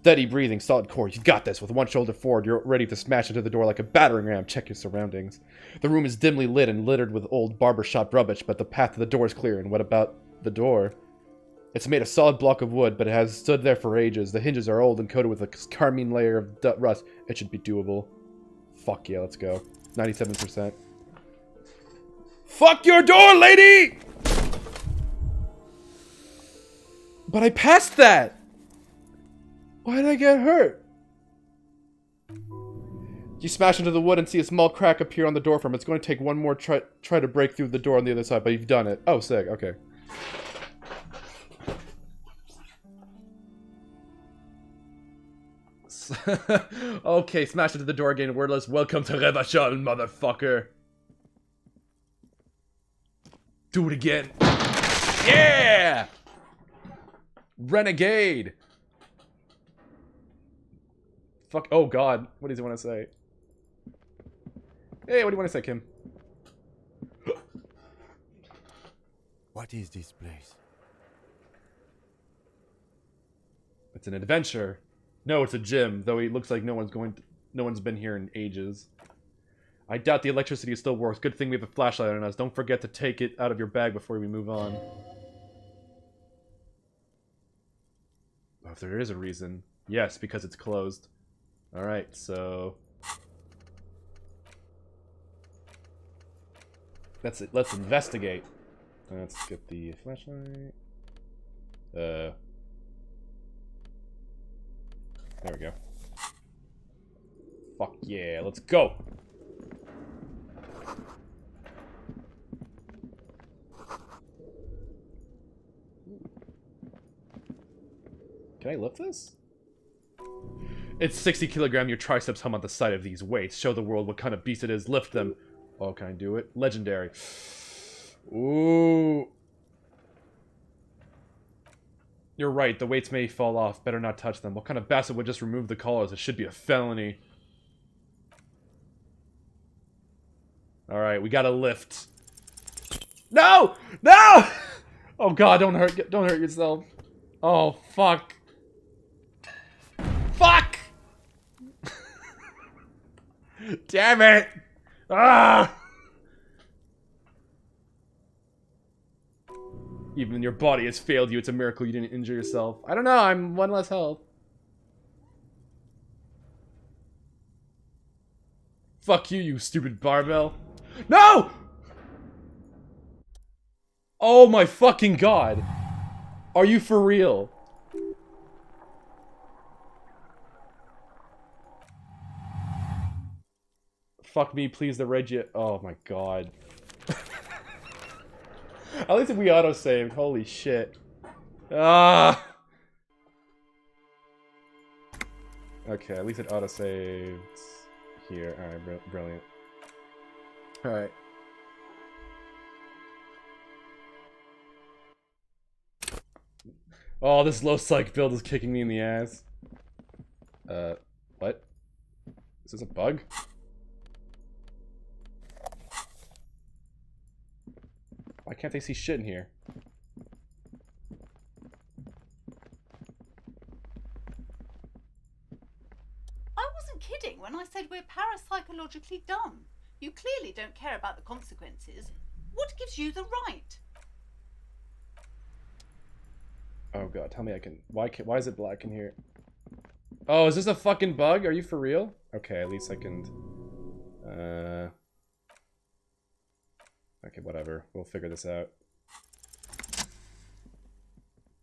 Steady breathing, solid core. You've got this. With one shoulder forward, you're ready to smash into the door like a battering ram. Check your surroundings. The room is dimly lit and littered with old barbershop rubbish, but the path to the door is clear. And what about the door? It's made of solid block of wood, but it has stood there for ages. The hinges are old and coated with a carmine layer of rust. It should be doable. Fuck yeah, let's go. 97%. Fuck your door, lady! But I passed that! Why did I get hurt? You smash into the wood and see a small crack appear on the door frame. It's going to take one more try to break through the door on the other side, but you've done it. Oh, sick. Okay. Okay, smash into the door again, wordless. Welcome to Revachol, motherfucker. Do it again. Yeah! Renegade. Fuck. Oh, God. What does he want to say? Hey, what do you want to say, Kim? What is this place? It's an adventure. No, it's a gym, though it looks like no one's been here in ages. I doubt the electricity still works. Good thing we have a flashlight on us. Don't forget to take it out of your bag before we move on. Well, if there is a reason. Yes, because it's closed. Alright, so... Let's investigate. Let's get the flashlight. There we go. Fuck yeah, let's go! Can I lift this? It's 60 kilogram. Your triceps hum on the side of these weights. Show the world what kind of beast it is. Lift them. Oh, can I do it? Legendary. Ooh. You're right. The weights may fall off. Better not touch them. What kind of bastard would just remove the collars? It should be a felony. Alright, we gotta lift. No! No! Oh god, don't hurt yourself. Oh, fuck. Fuck! Damn it! Ah! Even your body has failed you. It's a miracle you didn't injure yourself. I don't know, I'm one less health. Fuck you, you stupid barbell. No! Oh my fucking god. Are you for real? Fuck me, please, the Regia. Oh my god. At least we auto-saved. Holy shit. Ah! Okay, at least it auto-saved here. Alright, brilliant. Alright. Oh, this low psych build is kicking me in the ass. What? Is this a bug? Why can't they see shit in here? I wasn't kidding when I said we're parapsychologically dumb. You clearly don't care about the consequences. What gives you the right? Oh god, tell me I can... Why is it black in here? Oh, is this a fucking bug? Are you for real? Okay, at least I can... Okay, whatever. We'll figure this out.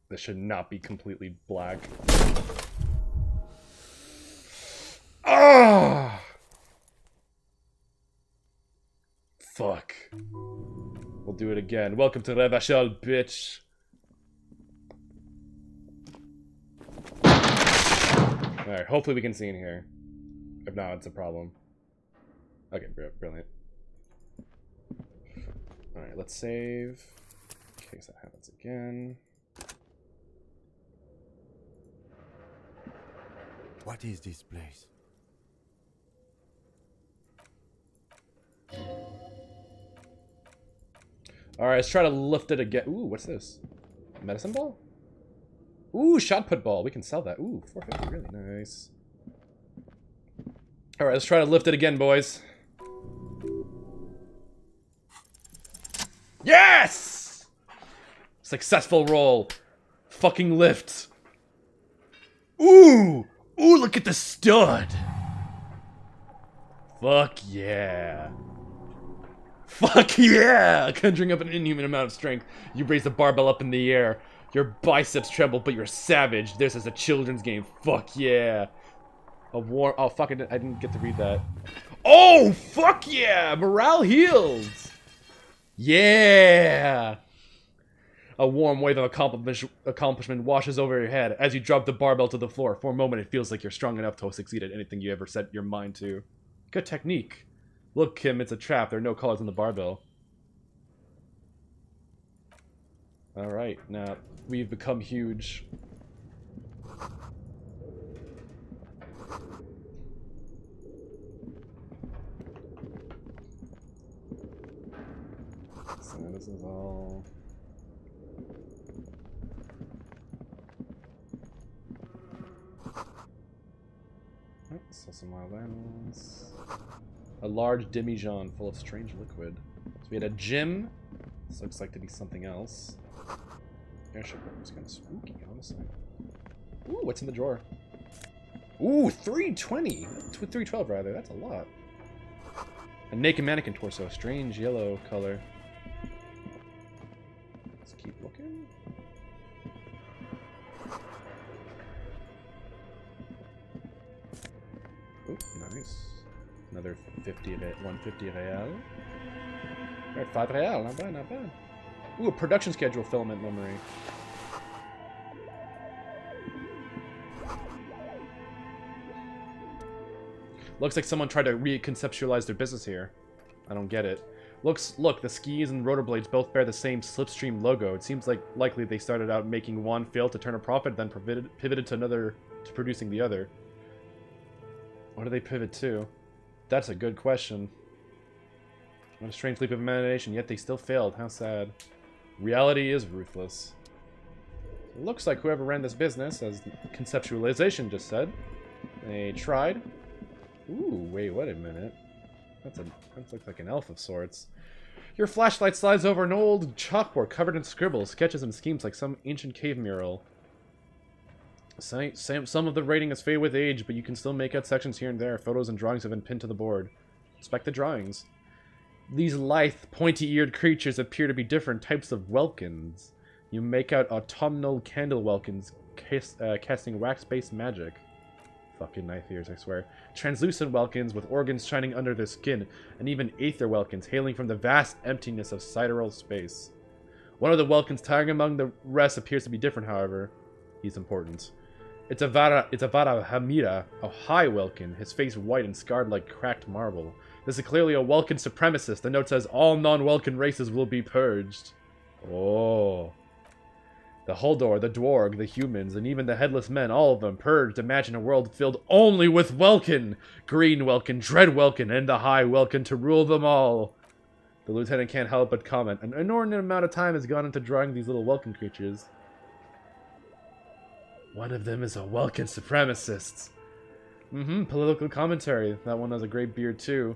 This should not be completely black. Ah! Fuck. We'll do it again. Welcome to Revachol, bitch. Alright, hopefully we can see in here. If not, it's a problem. Okay, brilliant. Alright, let's save. In case that happens again. What is this place? Alright, let's try to lift it again. Ooh, what's this? Medicine ball? Ooh, shot put ball. We can sell that. Ooh, 450. Really nice. Alright, let's try to lift it again, boys. Yes! Successful roll. Fucking lift. Ooh! Ooh, look at the stud! Fuck yeah. Fuck yeah! Conjuring up an inhuman amount of strength. You raise the barbell up in the air. Your biceps tremble, but you're savage. This is a children's game. Fuck yeah. A war. Oh, fuck, I didn't get to read that. Oh, fuck yeah! Morale heals! Yeah! A warm wave of accomplishment washes over your head as you drop the barbell to the floor. For a moment, it feels like you're strong enough to succeed at anything you ever set your mind to. Good technique. Look, Kim, it's a trap. There are no colors on the barbell. Alright, now we've become huge. So this is all... So some wild animals. A large demijohn full of strange liquid. So we had a gym. This looks like to be something else. Airship was kind of spooky, honestly. Ooh, what's in the drawer? Ooh, 320! 312 rather, that's a lot. A naked mannequin torso, strange yellow color. Let's keep looking. Ooh, nice. Another 50 of it, 150 real. Alright, 5 real, not bad, not bad. Ooh, a production schedule filament memory. Looks like someone tried to reconceptualize their business here. I don't get it. Look, the skis and rotor blades both bear the same Slipstream logo. It seems like likely they started out making one, failed to turn a profit, then pivoted to another, to producing the other. What do they pivot to? That's a good question. What a strange leap of imagination, yet they still failed. How sad. Reality is ruthless. It looks like whoever ran this business, as conceptualization just said, they tried. Ooh, wait, wait a minute. That looks like an elf of sorts. Your flashlight slides over an old chalkboard covered in scribbles, sketches, and schemes like some ancient cave mural. Some of the writing has faded with age, but you can still make out sections here and there. Photos and drawings have been pinned to the board. Inspect the drawings. These lithe, pointy-eared creatures appear to be different types of welkins. You make out autumnal candle welkins casting wax-based magic. Fucking knife ears, I swear. Translucent welkins with organs shining under their skin, and even aether welkins hailing from the vast emptiness of sidereal space. One of the welkins towering among the rest appears to be different, however. He's important. It's a Vara Hamira, a high welkin, his face white and scarred like cracked marble. This is clearly a welkin supremacist. The note says all non-welkin races will be purged. Oh. The Huldor, the Dwarg, the humans, and even the headless men, all of them purged. Imagine a world filled only with welkin! Green welkin, dread welkin, and the high welkin to rule them all. The lieutenant can't help but comment. An inordinate amount of time has gone into drawing these little welkin creatures. One of them is a welkin supremacist. Political commentary. That one has a great beard too.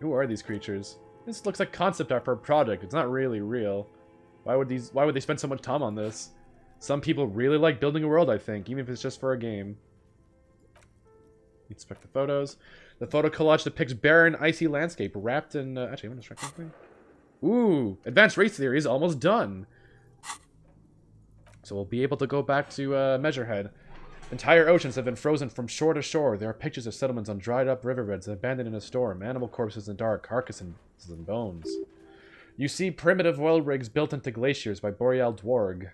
Who are these creatures? This looks like concept art for a project. It's not really real. Why would they spend so much time on this? Some people really like building a world, I think, even if it's just for a game. Inspect the photos. The photo collage depicts barren, icy landscape wrapped in... actually, I'm going to check something. Ooh! Advanced race theory is almost done! So we'll be able to go back to Measurehead. Entire oceans have been frozen from shore to shore. There are pictures of settlements on dried-up riverbeds abandoned in a storm, animal corpses in dark, carcasses and bones. You see primitive oil rigs built into glaciers by Boreal Dwarg?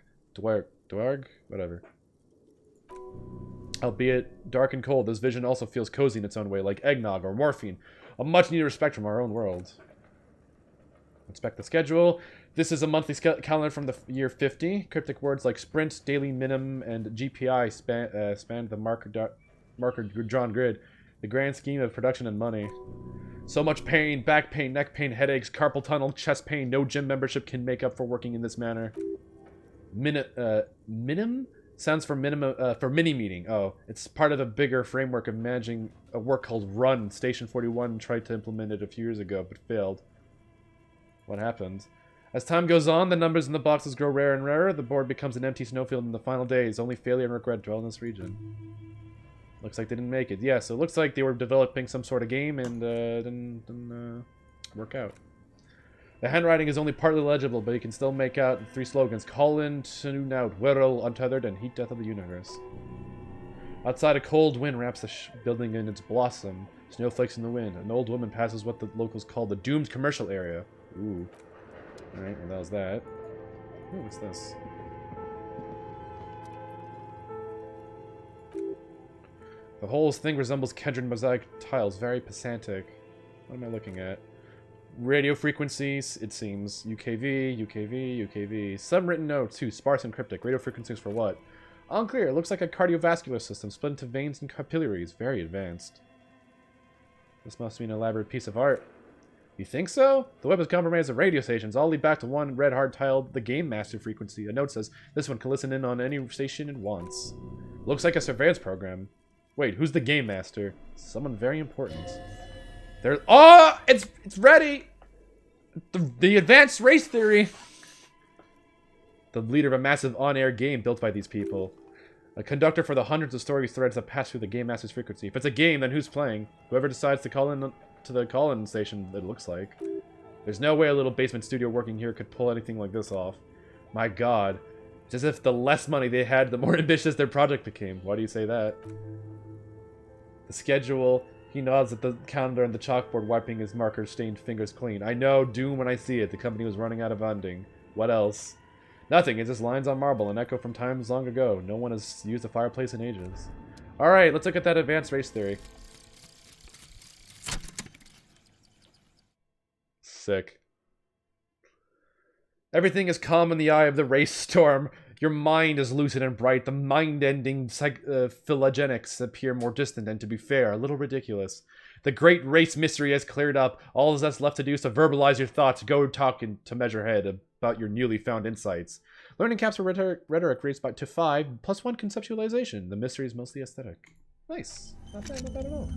Whatever. Albeit dark and cold, this vision also feels cozy in its own way, like eggnog or morphine. A much-needed respect from our own world. Inspect the schedule. This is a monthly calendar from the year 50. Cryptic words like sprint, daily minimum, and GPI span the marker drawn grid. The grand scheme of production and money. So much pain, back pain, neck pain, headaches, carpal tunnel, chest pain. No gym membership can make up for working in this manner. Minim sounds for minimum for mini meeting. Oh, it's part of a bigger framework of managing a work called Run. Station 41 tried to implement it a few years ago, but failed. What happened? As time goes on, the numbers in the boxes grow rarer and rarer. The board becomes an empty snowfield in the final days. Only failure and regret dwell in this region. Looks like they didn't make it. Yeah, so it looks like they were developing some sort of game and didn't work out. The handwriting is only partly legible, but you can still make out 3 slogans. Call in to out, Whirl, Untethered, and Heat Death of the Universe. Outside, a cold wind wraps the building in its blossom. Snowflakes in the wind. An old woman passes what the locals call the doomed commercial area. Ooh. Alright, well that was that. Ooh, what's this? The whole thing resembles Kedron mosaic tiles. Very pedantic. What am I looking at? Radio frequencies, it seems. UKV, UKV, UKV. Some written notes, too. Sparse and cryptic. Radio frequencies for what? Unclear. It looks like a cardiovascular system split into veins and capillaries. Very advanced. This must be an elaborate piece of art. You think so? The web is compromised of radio stations. All lead back to one red hard tiled the Game Master frequency. A note says, this one can listen in on any station it wants. Looks like a surveillance program. Wait, who's the Game Master? Someone very important. There's... Oh! It's ready! The advanced race theory! The leader of a massive on-air game built by these people. A conductor for the hundreds of story threads that pass through the Game Master's frequency. If it's a game, then who's playing? Whoever decides to call in to the call-in station, it looks like. There's no way a little basement studio working here could pull anything like this off. My god. It's as if the less money they had, the more ambitious their project became. Why do you say that? The schedule... He nods at the calendar and the chalkboard, wiping his marker-stained fingers clean. I know, doom when I see it. The company was running out of funding. What else? Nothing. It's just lines on marble, an echo from times long ago. No one has used a fireplace in ages. Alright, let's look at that advanced race theory. Sick. Everything is calm in the eye of the race storm. Your mind is lucid and bright. The mind-ending phylogenics appear more distant and, to be fair, a little ridiculous. The great race mystery has cleared up. All that's left to do is to verbalize your thoughts. Go talk to Measurehead about your newly found insights. Learning caps for rhetoric rates to 5, plus 1 conceptualization. The mystery is mostly aesthetic. Nice. Not bad at all.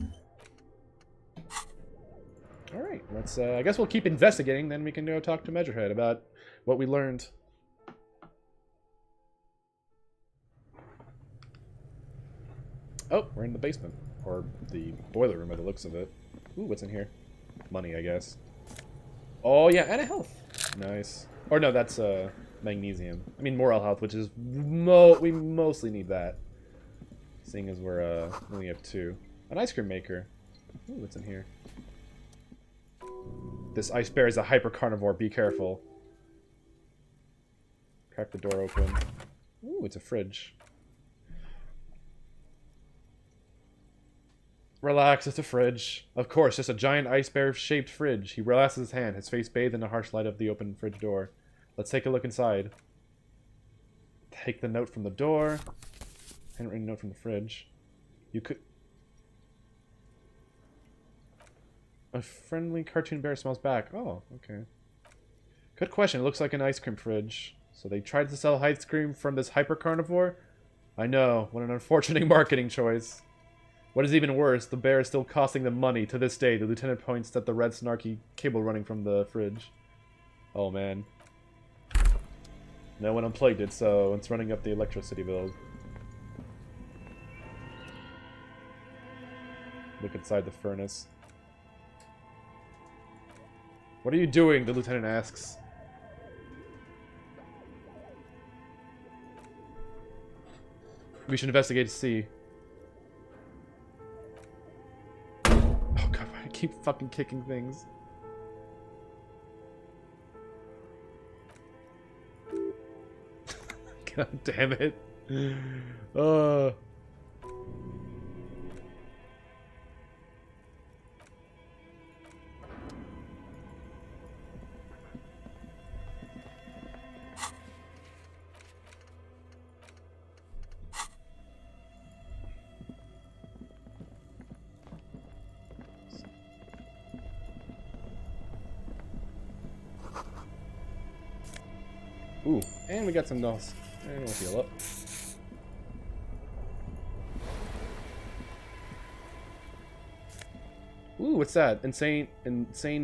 Alright, let's, I guess we'll keep investigating, then we can go talk to Measurehead about what we learned. Oh, we're in the basement. Or the boiler room by the looks of it. Ooh, what's in here? Money, I guess. Oh, yeah, and a health. Nice. Or no, that's magnesium. I mean, moral health, which is... we mostly need that. Seeing as we're, we only have 2. An ice cream maker. Ooh, what's in here? This ice bear is a hyper carnivore. Be careful. Crack the door open. Ooh, it's a fridge. Relax, it's a fridge. Of course, just a giant ice bear-shaped fridge. He relaxes his hand, his face bathed in the harsh light of the open fridge door. Let's take a look inside. Take the note from the door. Handwritten note from the fridge. You could... A friendly cartoon bear smells back. Oh, okay. Good question. It looks like an ice cream fridge. So they tried to sell ice cream from this hyper carnivore? I know. What an unfortunate marketing choice. What is even worse, the bear is still costing them money to this day. The lieutenant points at the red snarky cable running from the fridge. Oh man. No one unplugged it, so it's running up the electricity bill. Look inside the furnace. What are you doing? The lieutenant asks. We should investigate to see. Oh god, why do I keep fucking kicking things? God damn it. Ooh, and we got some dust. And we'll heal up. Ooh, what's that? Insane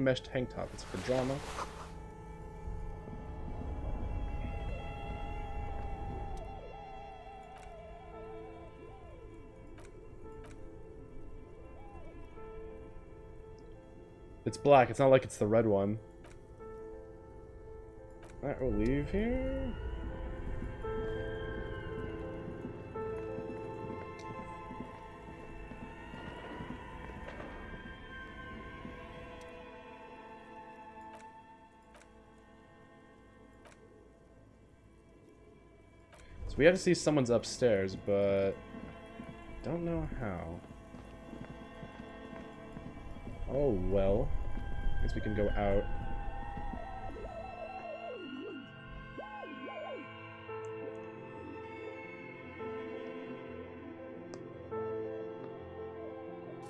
mesh tank top. It's for drama. It's black. It's not like it's the red one. Alright, we'll leave here. So we have to see someone's upstairs, but don't know how. Oh well. Guess we can go out.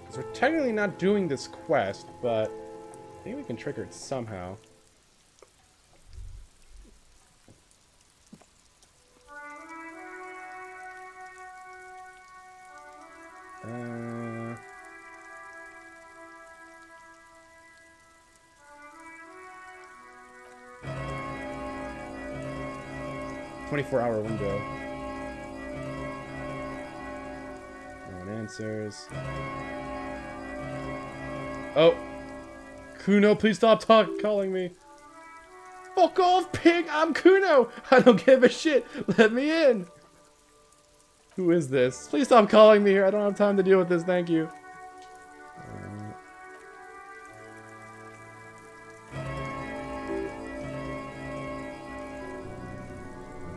Because we're technically not doing this quest, but I think we can trigger it somehow. Uh... 24-hour window. No one answers. Oh. Kuno, please stop calling me. Fuck off, pig! I'm Kuno! I don't give a shit! Let me in! Who is this? Please stop calling me here. I don't have time to deal with this, thank you.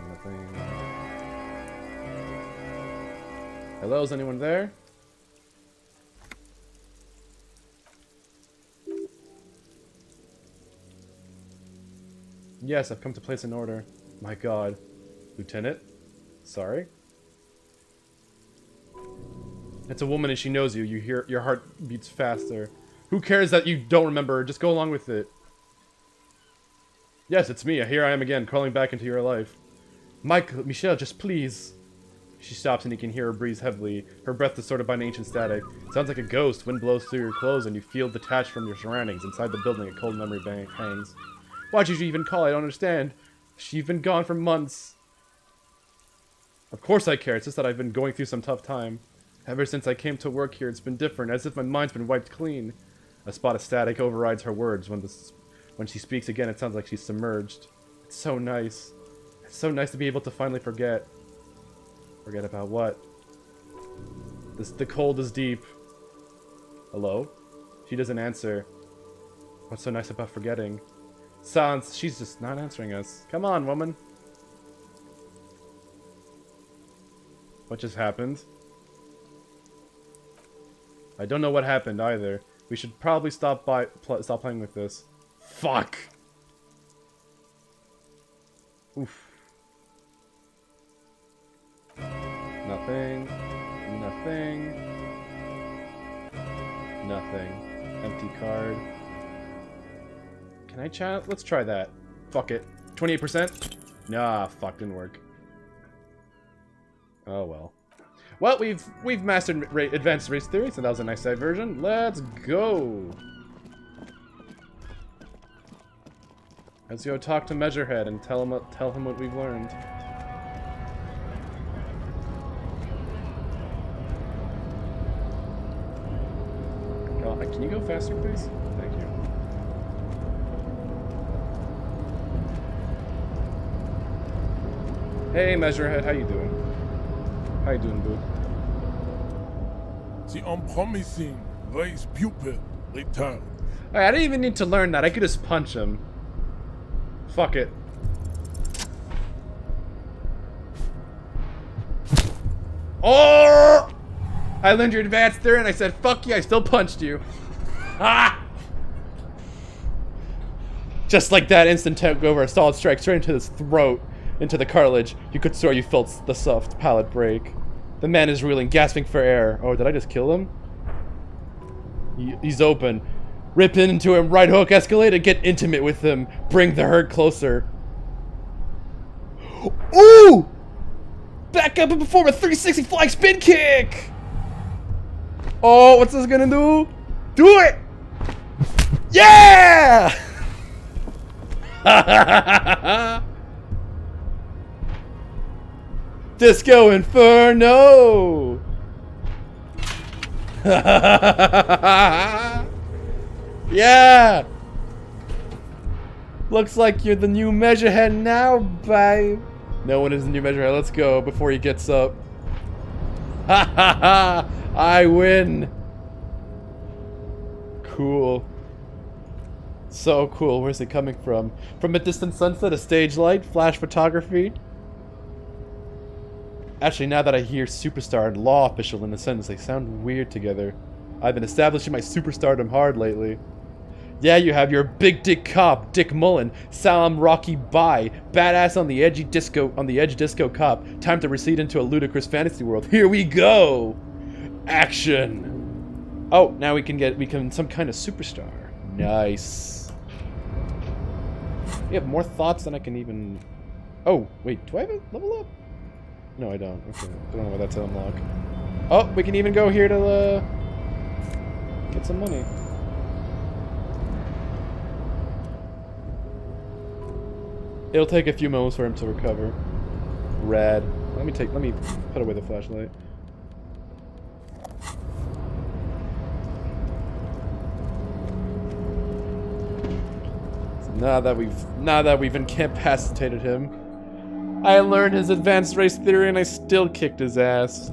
Nothing. Hello, is anyone there? Yes, I've come to place an order. My god. Lieutenant? Sorry? It's a woman and she knows you. You hear your heart beats faster. Who cares that you don't remember her? Just go along with it. Yes, it's me. Here I am again, crawling back into your life. Michelle, just please. She stops and you can hear her breathe heavily. Her breath distorted by an ancient static. It sounds like a ghost. Wind blows through your clothes and you feel detached from your surroundings. Inside the building, a cold memory hangs. Why'd you even call? I don't understand. She's been gone for months. Of course I care. It's just that I've been going through some tough time. Ever since I came to work here, it's been different, as if my mind's been wiped clean. A spot of static overrides her words. When she speaks again, it sounds like she's submerged. It's so nice. It's so nice to be able to finally forget. Forget about what? The cold is deep. Hello? She doesn't answer. What's so nice about forgetting? Silence. She's just not answering us. Come on, woman. What just happened? I don't know what happened either. We should probably stop playing with this. Fuck. Oof. Nothing. Nothing. Nothing. Empty card. Can I chat? Let's try that. Fuck it. 28%? Nah, fuck, didn't work. Oh well. Well, we've mastered advanced race theory, so that was a nice diversion. Let's go. Let's go talk to Measurehead and tell him what we've learned. Can you go faster, please? Thank you. Hey, Measurehead, how you doing? How you doing, boo? The unpromising race pupil returned. Alright, I didn't even need to learn that. I could just punch him. Fuck it. Oh! I learned your advanced theory and I said, fuck you, I still punched you. Ah! Just like that, instant takeover, a solid strike straight into his throat, into the cartilage. You could swear you felt the soft palate break. The man is reeling, gasping for air. Oh, did I just kill him? He's open. Rip into him, right hook, escalate, and get intimate with him. Bring the hurt closer. Ooh! Back up and perform a 360 flying spin kick! Oh, what's this gonna do? Do it! Yeah! Disco Inferno! Yeah! Looks like you're the new Measurehead now, babe. No one is the new Measurehead. Let's go before he gets up. Ha ha ha! I win! Cool. So cool. Where's it coming from? From a distant sunset, a stage light, flash photography? Actually, now that I hear superstar and law official in a sentence, they sound weird together. I've been establishing my superstardom hard lately. Yeah, you have your big dick cop, Dick Mullen, Salam Rocky Bai, badass on the edge disco cop. Time to recede into a ludicrous fantasy world. Here we go! Action! Oh, now we can become some kind of superstar. Nice. We have more thoughts than I can even... Oh, wait, do I have a level up? No, I don't. Okay, I don't know why that's to unlock. Oh, we can even go here to get some money. It'll take a few moments for him to recover. Rad. Let me put away the flashlight. So now that we've incapacitated him, I learned his advanced race theory and I still kicked his ass.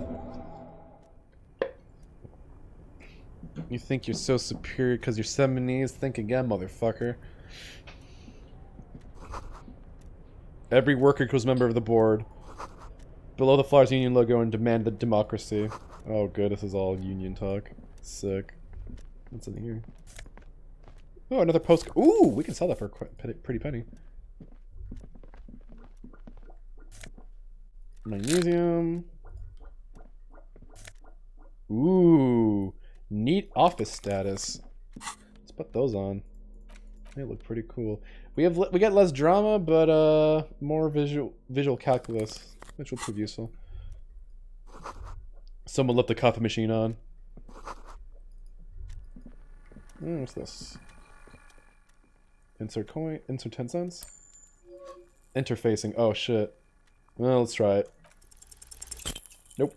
You think you're so superior because you're Seminese? Think again, motherfucker. Every worker equals member of the board. Below the Flowers Union logo and demand the democracy. Oh good, this is all union talk. Sick. What's in here? Oh, another post. Ooh, we can sell that for a pretty penny. Magnesium. Ooh, neat office status. Let's put those on. They look pretty cool. We get less drama, but more visual calculus, which will prove useful. Someone left the coffee machine on. What's this? Insert coin. Insert 10 cents. Interfacing. Oh shit. Well, let's try it. Nope.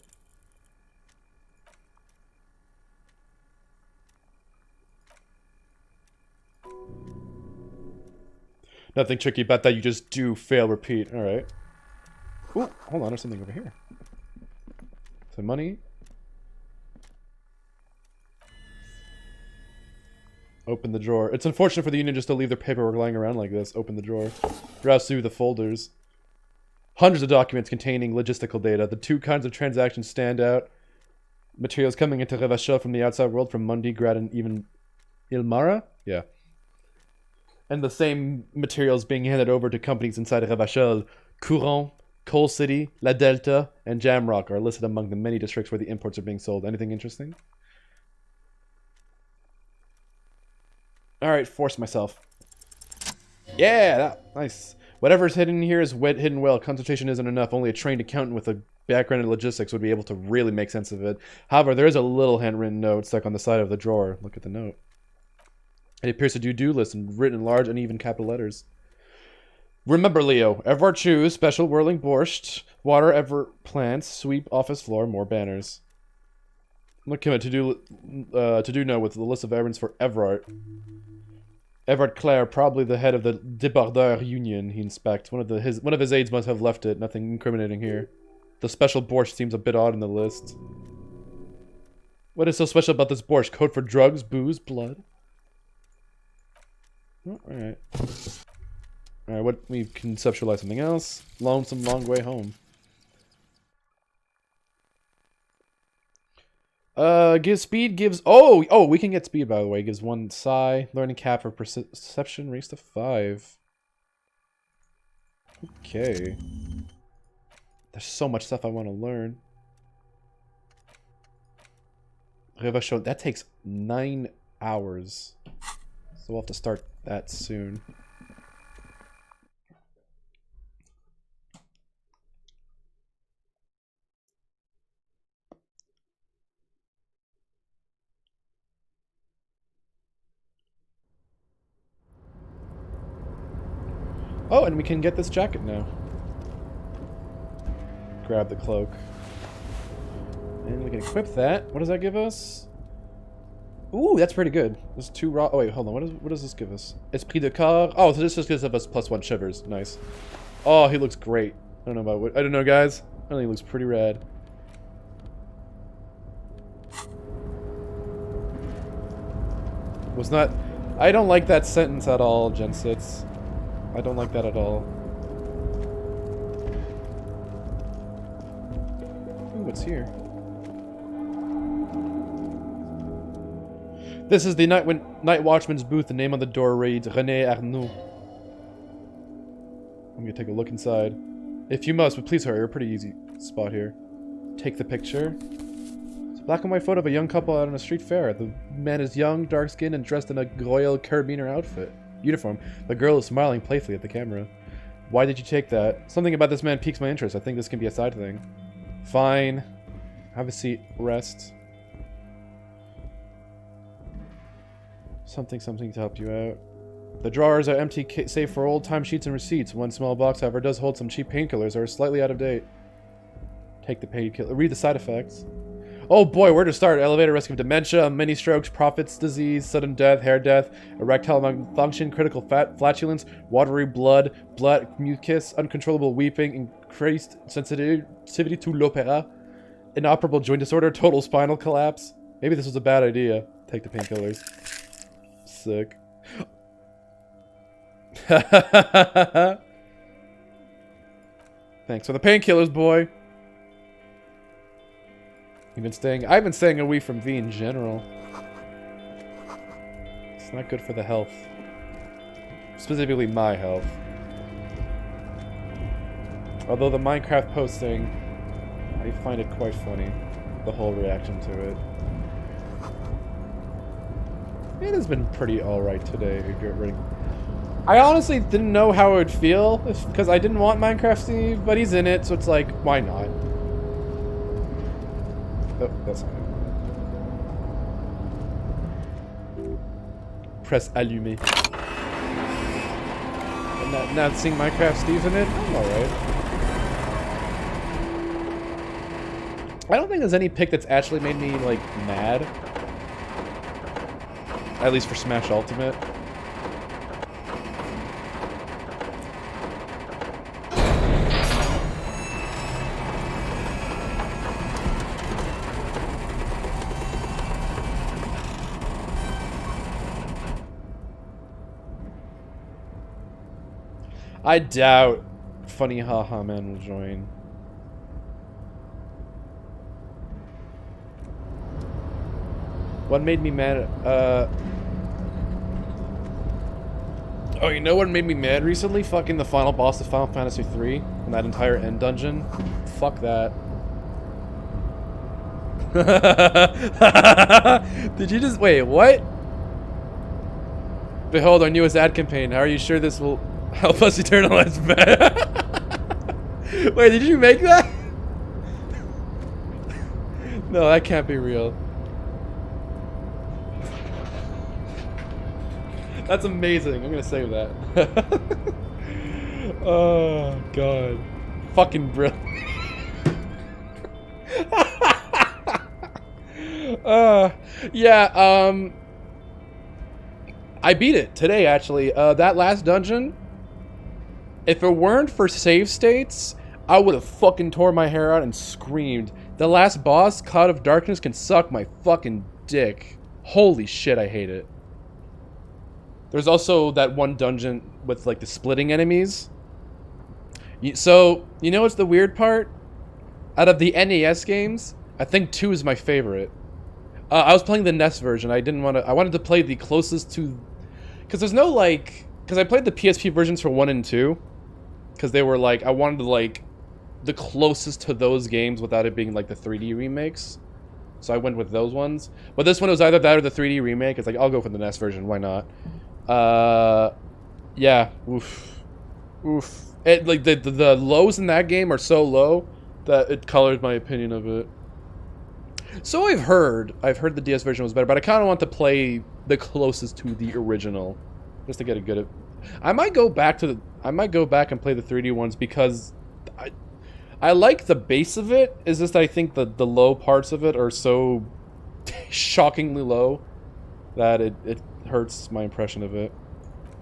Nothing tricky about that. You just do fail, repeat. All right. Ooh, hold on. There's something over here. Some money. Open the drawer. It's unfortunate for the union just to leave their paperwork lying around like this. Open the drawer. Browse through the folders. Hundreds of documents containing logistical data. The two kinds of transactions stand out. Materials coming into Revachol from the outside world, from Mundi, Grad, and even Ilmara? Yeah. And the same materials being handed over to companies inside Revachol. Courant, Coal City, La Delta, and Jamrock are listed among the many districts where the imports are being sold. Anything interesting? Alright, force myself. Yeah, nice. Whatever's hidden here is hidden well. Concentration isn't enough. Only a trained accountant with a background in logistics would be able to really make sense of it. However, there is a little handwritten note stuck on the side of the drawer. Look at the note. It appears a to-do list and written in large, uneven capital letters. Remember, Leo. Ever choose special whirling borscht, water ever plants, sweep office floor, more banners. Look him at to-do note with the list of errands for Everard. Everard Clare, probably the head of the Débardeur Union, he inspects. One of his aides must have left it. Nothing incriminating here. The special borscht seems a bit odd in the list. What is so special about this borscht? Code for drugs, booze, blood? Oh, alright. Alright, what we conceptualize something else. Lonesome long way home. Gives we can get speed, by the way. Gives 1 psi. Learning cap for perception raised to 5. Okay. There's so much stuff I want to learn. Revachol, that takes 9 hours. So we'll have to start that soon. Oh, and we can get this jacket now. Grab the cloak. And we can equip that. What does that give us? Ooh, that's pretty good. There's 2 raw. Oh wait, hold on. What does this give us? Esprit de corps. Oh, so this just gives us +1 shivers. Nice. Oh, he looks great. I don't know about what. I don't know, guys. I think he looks pretty rad. Was not. I don't like that sentence at all, Gensits. I don't like that at all. Ooh, what's here? This is the Night Watchman's booth. The name on the door reads René Arnoux. I'm gonna take a look inside. If you must, but please hurry. A pretty easy spot here. Take the picture. It's a black and white photo of a young couple out on a street fair. The man is young, dark-skinned, and dressed in a Royal Carabiner outfit. Uniform. The girl is smiling playfully at the camera. Why did you take that? Something about this man piques my interest. I think this can be a side thing. Fine. Have a seat. Rest. Something to help you out. The drawers are empty save for old time sheets and receipts. One small box, however, does hold some cheap painkillers that are slightly out of date. Take the painkiller. Read the side effects. Oh boy, where to start? Elevator risk of dementia, mini strokes, Prophet's disease, sudden death, hair death, erectile malfunction, critical flatulence, watery blood, mucus, uncontrollable weeping, increased sensitivity to l'opéra, inoperable joint disorder, total spinal collapse. Maybe this was a bad idea. Take the painkillers. Sick. Thanks for the painkillers, boy. I've been staying away from V in general. It's not good for the health. Specifically my health. Although the Minecraft posting, I find it quite funny. The whole reaction to it. It has been pretty alright today. I honestly didn't know how it would feel, because I didn't want Minecraft Steve, but he's in it, so it's like, why not? Oh, that's not it. Press allumer. And now seeing Minecraft Steve's in it, I'm alright. I don't think there's any pick that's actually made me, like, mad. At least for Smash Ultimate. I doubt Funny Haha Man will join. What made me mad? Oh, you know what made me mad recently? Fucking the final boss of Final Fantasy III and that entire end dungeon. Fuck that. Did you just wait? What? Behold our newest ad campaign. How are you sure this will help us eternalize Wait, did you make that? No, that can't be real. That's amazing. I'm gonna save that. Oh god. Fucking brilliant. Yeah, I beat it today actually. That last dungeon, if it weren't for save states, I would have fucking tore my hair out and screamed. The last boss, Cloud of Darkness, can suck my fucking dick. Holy shit, I hate it. There's also that one dungeon with like the splitting enemies. So, you know what's the weird part? Out of the NES games, I think 2 is my favorite. I was playing the NES version. I wanted to play the closest to, because there's no like, because I played the PSP versions for 1 and 2, because they were like, I wanted to like the closest to those games without it being like the 3D remakes. So I went with those ones. But this one was either that or the 3D remake. It's like, I'll go for the NES version. Why not? Yeah. Oof. Oof. It, like, the lows in that game are so low that it colors my opinion of it. So I've heard the DS version was better, but I kind of want to play the closest to the original, just to get a good I might go back to I might go back and play the 3D ones because I like the base of it. It's just I think the low parts of it are so shockingly low that it hurts my impression of it.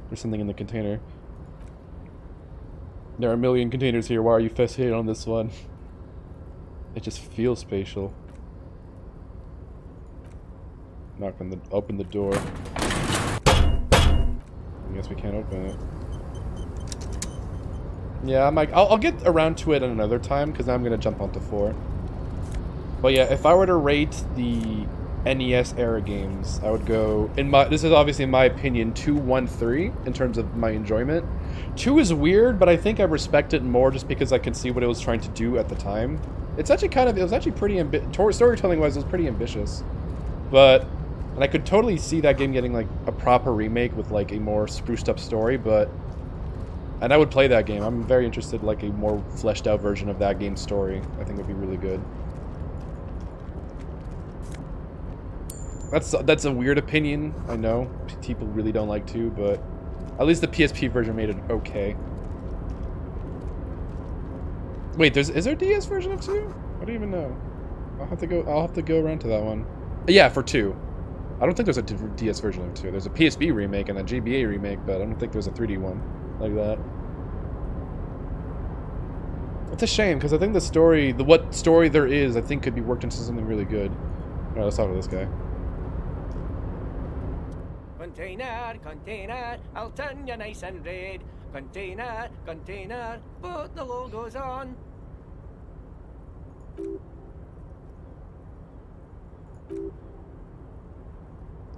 There's something in the container. There are a million containers here. Why are you fixated on this one? It just feels spatial. Open the door. I guess we can't open it. Yeah, I'll get around to it another time because I'm gonna jump onto 4. But yeah, if I were to rate the NES era games, I would go this is obviously in my opinion 2, 1, 3 in terms of my enjoyment. 2 is weird, but I think I respect it more just because I can see what it was trying to do at the time. It's actually it was actually pretty storytelling wise, it was pretty ambitious, and I could totally see that game getting like a proper remake with like a more spruced up story, and I would play that game. I'm very interested in like a more fleshed out version of that game's story. I think would be really good. That's a weird opinion, I know. People really don't like 2, but at least the PSP version made it okay. Wait, is there a DS version of 2? I don't even know. I'll have to go around to that one. Yeah, for 2. I don't think there's a DS version of 2. There's a PSP remake and a GBA remake, but I don't think there's a 3D one like that. It's a shame because I think the story, what story there is, I think could be worked into something really good. All right, let's talk to this guy. Container, container, I'll turn you nice and red. Container, container, put the logos on.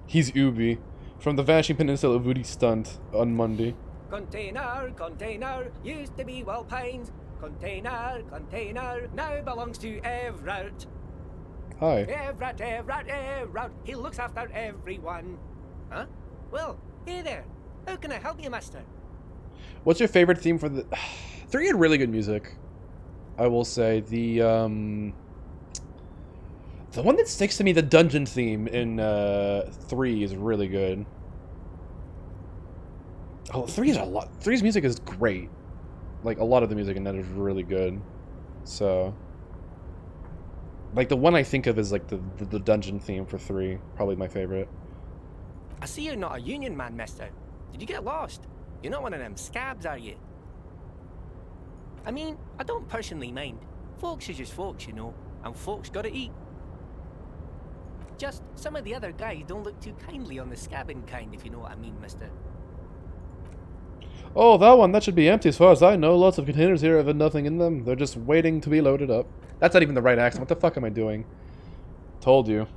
He's Ubi from the Vanishing Peninsula of Woody Stunt on Monday. Container, container, used to be Will Pines. Container, container, now belongs to Everett. Hi. Everett, Everett, Everett, he looks after everyone. Huh? Well, hey there. How can I help you, mister? What's your favorite theme for the... 3 had really good music, I will say. The one that sticks to me, the dungeon theme in 3 is really good. Oh, 3's music is great. Like, a lot of the music in that is really good. So... like, the one I think of is, like, the dungeon theme for 3. Probably my favorite. I see you're not a union man, mister. Did you get lost? You're not one of them scabs, are you? I mean, I don't personally mind. Folks is just folks, you know, and folks gotta eat. Just some of the other guys don't look too kindly on the scabbing kind, if you know what I mean, mister. Oh, that one, that should be empty as far as I know. Lots of containers here have nothing in them. They're just waiting to be loaded up. That's not even the right accent. What the fuck am I doing? Told you.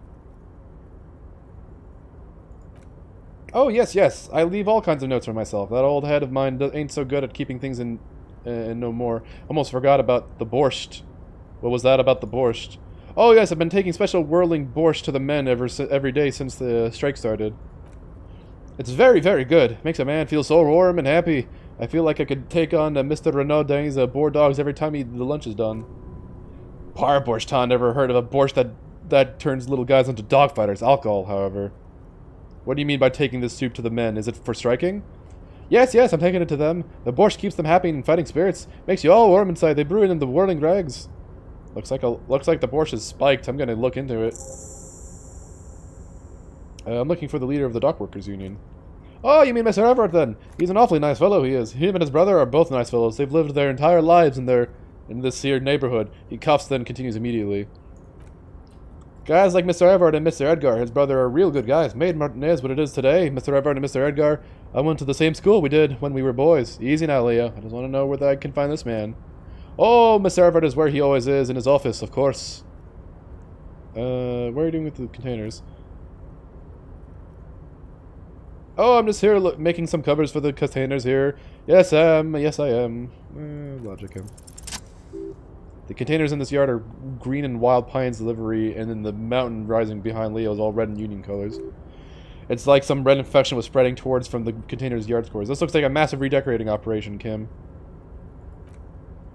Oh, yes, yes. I leave all kinds of notes for myself. That old head of mine ain't so good at keeping things in no more. Almost forgot about the borscht. What was that about the borscht? Oh, yes, I've been taking special whirling borscht to the men every day since the strike started. It's very, very good. Makes a man feel so warm and happy. I feel like I could take on Mr. Renaudin's boar dogs every time the lunch is done. Parborscht, never heard of a borscht that turns little guys into dogfighters. Alcohol, however. What do you mean by taking this soup to the men? Is it for striking? Yes, yes, I'm taking it to them. The borscht keeps them happy and fighting spirits. Makes you all warm inside. They brew it in the whirling rags. Looks like the borscht is spiked. I'm gonna look into it. I'm looking for the leader of the dockworkers union. Oh, you mean Mr. Everett then? He's an awfully nice fellow, he is. Him and his brother are both nice fellows. They've lived their entire lives in this here neighborhood. He coughs, then continues immediately. Guys like Mr. Everett and Mr. Edgar, his brother, are real good guys. Made Martinez what it is today. Mr. Everett and Mr. Edgar, I went to the same school we did when we were boys. Easy now, Leah. I just want to know where I can find this man. Oh, Mr. Everett is where he always is, in his office, of course. What are you doing with the containers? Oh, I'm just here making some covers for the containers here. Yes, yes, I am. Logic him. The containers in this yard are green and wild pines livery, and then the mountain rising behind Leo is all red and union colors. It's like some red infection was spreading towards from the containers' yard scores. This looks like a massive redecorating operation, Kim.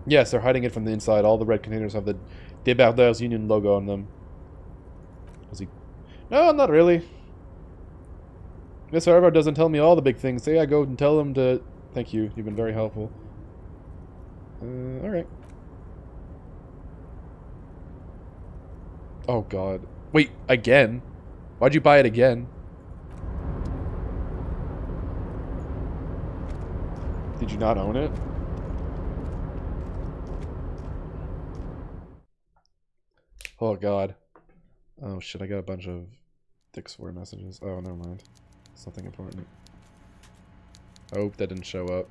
Yes, they're hiding it from the inside. All the red containers have the Débardeurs Union logo on them. Is he... No, not really. Miss Harvard doesn't tell me all the big things. Say I go and tell him to... Thank you. You've been very helpful. Alright. Oh, God. Wait, again? Why'd you buy it again? Did you not own it? Oh, God. Oh, shit, I got a bunch of Dick Swear messages. Oh, never mind. Something important. Oh, that didn't show up.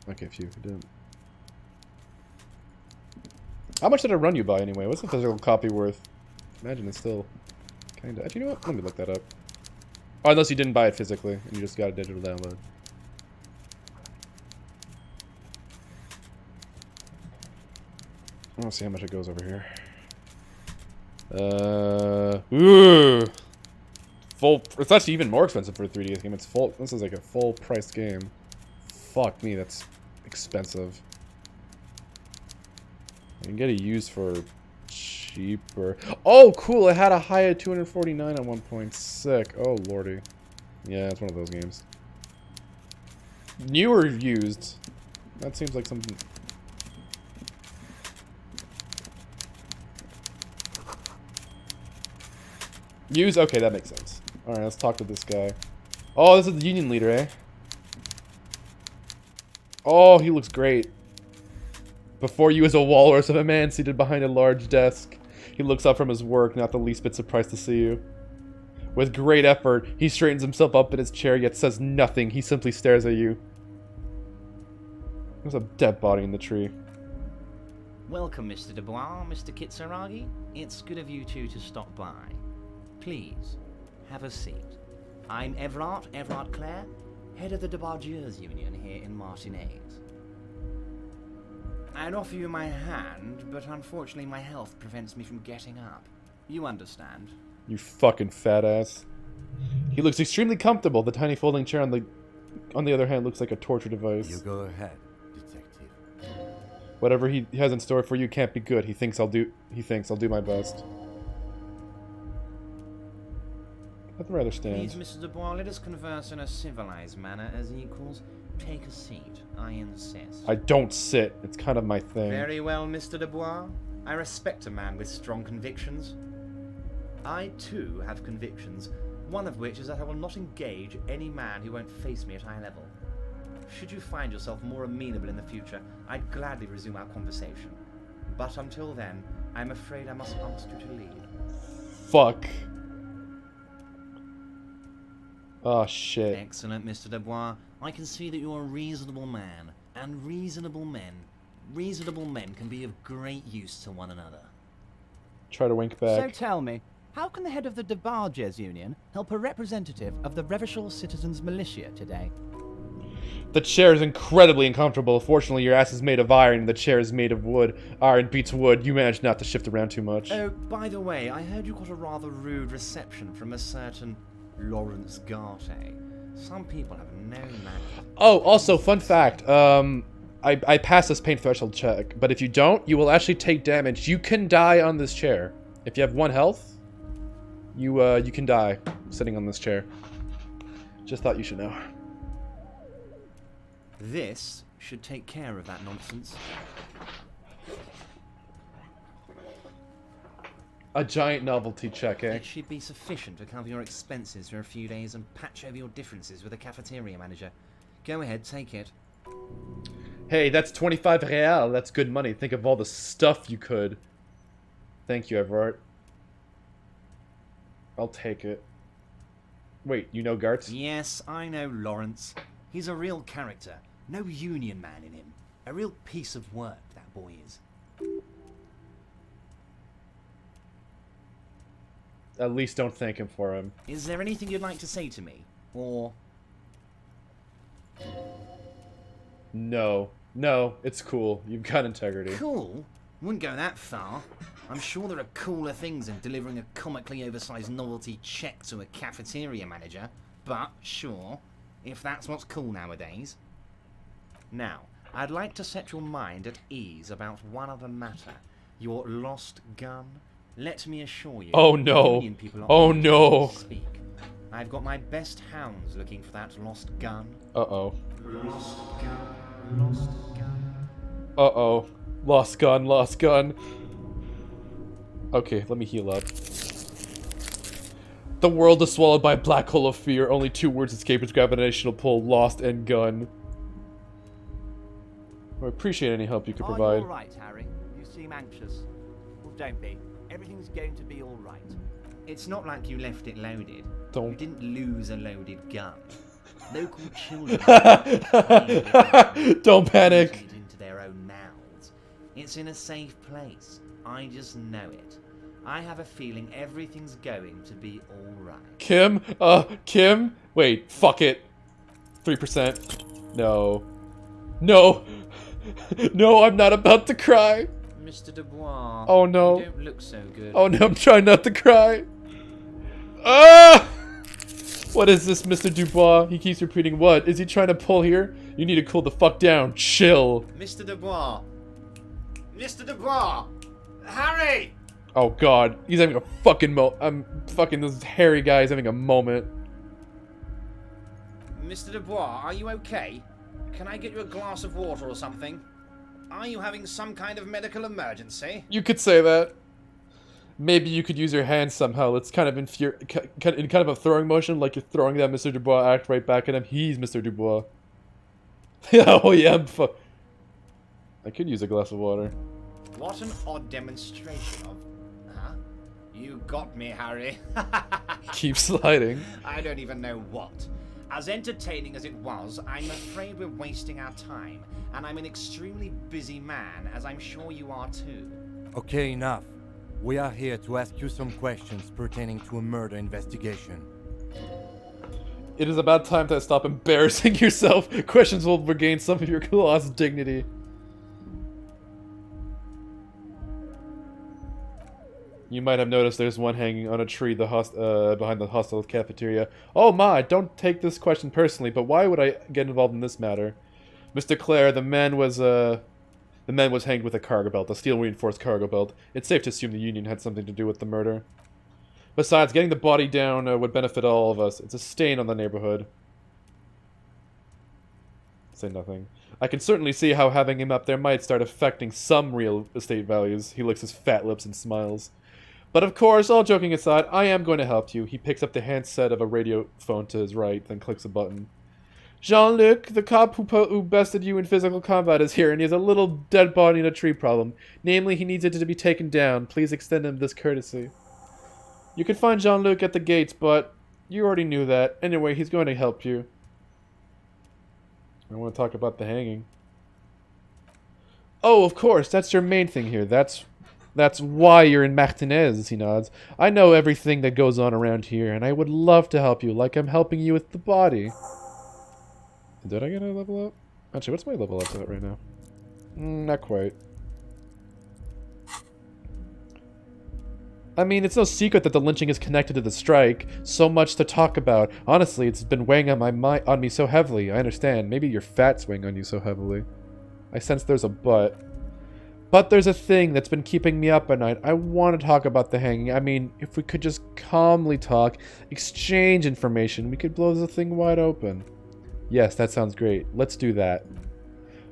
Okay, phew, it didn't. How much did it run you by anyway? What's the physical copy worth? Imagine it's still kinda... Actually, you know what? Let me look that up. Oh, unless you didn't buy it physically and you just got a digital download. I want to see how much it goes over here. Ooh. Full. It's actually even more expensive for a 3DS game. It's full. This is like a full price game. Fuck me, that's expensive. You can get it used for cheaper. Oh, cool! It had a high of 249 at one point. Sick. Oh lordy. Yeah, it's one of those games. New or used? That seems like something. Use? Okay, that makes sense. Alright, let's talk to this guy. Oh, this is the union leader, eh? Oh, he looks great. Before you is a walrus of a man seated behind a large desk. He looks up from his work, not the least bit surprised to see you. With great effort, he straightens himself up in his chair, yet says nothing. He simply stares at you. There's a dead body in the tree. Welcome, Mr. Dubois, Mr. Kitsuragi. It's good of you two to stop by. Please, have a seat. I'm Everard Clare, head of the Debargeurs Union here in Martinez. I'd offer you my hand, but unfortunately my health prevents me from getting up. You understand? You fucking fat ass. He looks extremely comfortable. The tiny folding chair on the other hand looks like a torture device. You go ahead, detective. Whatever he has in store for you can't be good. He thinks I'll do my best. I'd rather stand. Please, Mr. Dubois, let us converse in a civilized manner as equals. Take a seat, I insist. I don't sit. It's kind of my thing. Very well, Mr. Dubois. I respect a man with strong convictions. I, too, have convictions, one of which is that I will not engage any man who won't face me at eye level. Should you find yourself more amenable in the future, I'd gladly resume our conversation. But until then, I'm afraid I must ask you to leave. Fuck. Oh, shit. Excellent, Mr. Dubois. I can see that you're a reasonable man, and reasonable men can be of great use to one another. Try to wink back. So tell me, how can the head of the Debargeurs Union help a representative of the Revachol Citizens Militia today? The chair is incredibly uncomfortable. Fortunately, your ass is made of iron and the chair is made of wood. Iron beats wood. You managed not to shift around too much. Oh, by the way, I heard you got a rather rude reception from a certain Lawrence Garte. Some people have no manners. Oh, also, fun fact. I passed this pain threshold check, but if you don't, you will actually take damage. You can die on this chair. If you have 1 health, you can die sitting on this chair. Just thought you should know. This should take care of that nonsense. A giant novelty check, eh? It should be sufficient to cover your expenses for a few days and patch over your differences with the cafeteria manager. Go ahead, take it. Hey, that's 25 real. That's good money. Think of all the stuff you could. Thank you, Everard. I'll take it. Wait, you know Gartz? Yes, I know Lawrence. He's a real character. No union man in him. A real piece of work, that boy is. At least don't thank him for him. Is there anything you'd like to say to me? Or... No. No, it's cool. You've got integrity. Cool? Wouldn't go that far. I'm sure there are cooler things than delivering a comically oversized novelty check to a cafeteria manager. But, sure, if that's what's cool nowadays. Now, I'd like to set your mind at ease about one other matter. Your lost gun. Let me assure you. Oh no. Union people are Oh honoured no. to speak. I've got my best hounds looking for that lost gun. Uh-oh. Lost gun. Lost gun. Uh-oh. Lost gun, lost gun. Okay, let me heal up. The world is swallowed by a black hole of fear. Only 2 words escape its gravitational pull. Lost and gun. I appreciate any help you could Are provide. you all right, Harry? You seem anxious. Well, don't be. Everything's going to be all right. It's not like you left it loaded. Don't. You didn't lose a loaded gun. Local children Don't panic. it into their own mouths. It's in a safe place. I just know it. I have a feeling everything's going to be alright. Kim? Kim? Wait, fuck it. 3%. No. No! No, I'm not about to cry! Mr. Dubois. Oh no. You don't look so good. Oh no, I'm trying not to cry! Ah! What is this, Mr. Dubois? He keeps repeating what? Is he trying to pull here? You need to cool the fuck down. Chill. Mr. Dubois. Mr. Dubois! Harry! Oh god, he's having a fucking this hairy guy is having a moment. Mr. Dubois, are you okay? Can I get you a glass of water or something? Are you having some kind of medical emergency? You could say that. Maybe you could use your hands somehow. It's kind of in kind of a throwing motion, like you're throwing that Mr. Dubois act right back at him. He's Mr. Dubois. Oh yeah, I could use a glass of water. What an odd demonstration of... Huh? You got me, Harry. Keep sliding. I don't even know what. As entertaining as it was, I'm afraid we're wasting our time. And I'm an extremely busy man, as I'm sure you are too. Okay, enough. We are here to ask you some questions pertaining to a murder investigation. It is about time to stop embarrassing yourself. Questions will regain some of your lost dignity. You might have noticed there's one hanging on a tree behind the hostel cafeteria. Oh my, don't take this question personally, but why would I get involved in this matter? Mr. Clare, the man was hanged with a cargo belt, a steel-reinforced cargo belt. It's safe to assume the Union had something to do with the murder. Besides, getting the body down would benefit all of us. It's a stain on the neighborhood. Say nothing. I can certainly see how having him up there might start affecting some real estate values. He licks his fat lips and smiles. But of course, all joking aside, I am going to help you. He picks up the handset of a radio phone to his right, then clicks a button. Jean-Luc, the cop who bested you in physical combat is here, and he has a little dead body in a tree problem. Namely, he needs it to be taken down. Please extend him this courtesy. You can find Jean-Luc at the gates, but you already knew that. Anyway, he's going to help you. I want to talk about the hanging. Oh, of course, that's your main thing here. That's why you're in Martinez, he nods. I know everything that goes on around here, and I would love to help you, like I'm helping you with the body. Did I get a level up? Actually, what's my level up at right now? Not quite. I mean, it's no secret that the lynching is connected to the strike. So much to talk about. Honestly, it's been weighing on me so heavily. I understand. Maybe your fat's weighing on you so heavily. I sense there's a but. But there's a thing that's been keeping me up at night. I want to talk about the hanging. I mean, if we could just calmly talk, exchange information, we could blow the thing wide open. Yes, that sounds great. Let's do that.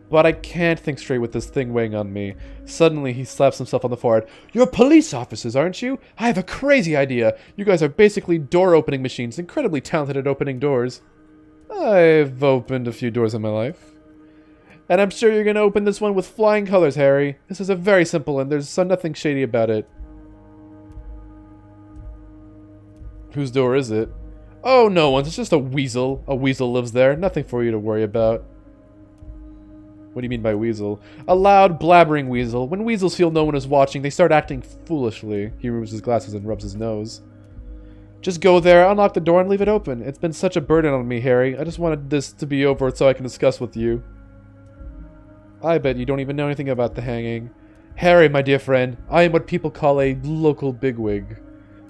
But I can't think straight with this thing weighing on me. Suddenly, he slaps himself on the forehead. You're police officers, aren't you? I have a crazy idea. You guys are basically door-opening machines, incredibly talented at opening doors. I've opened a few doors in my life. And I'm sure you're going to open this one with flying colors, Harry. This is a very simple and there's nothing shady about it. Whose door is it? Oh, no one's. It's just a weasel. A weasel lives there. Nothing for you to worry about. What do you mean by weasel? A loud, blabbering weasel. When weasels feel no one is watching, they start acting foolishly. He removes his glasses and rubs his nose. Just go there, unlock the door, and leave it open. It's been such a burden on me, Harry. I just wanted this to be over so I can discuss with you. I bet you don't even know anything about the hanging. Harry, my dear friend, I am what people call a local bigwig.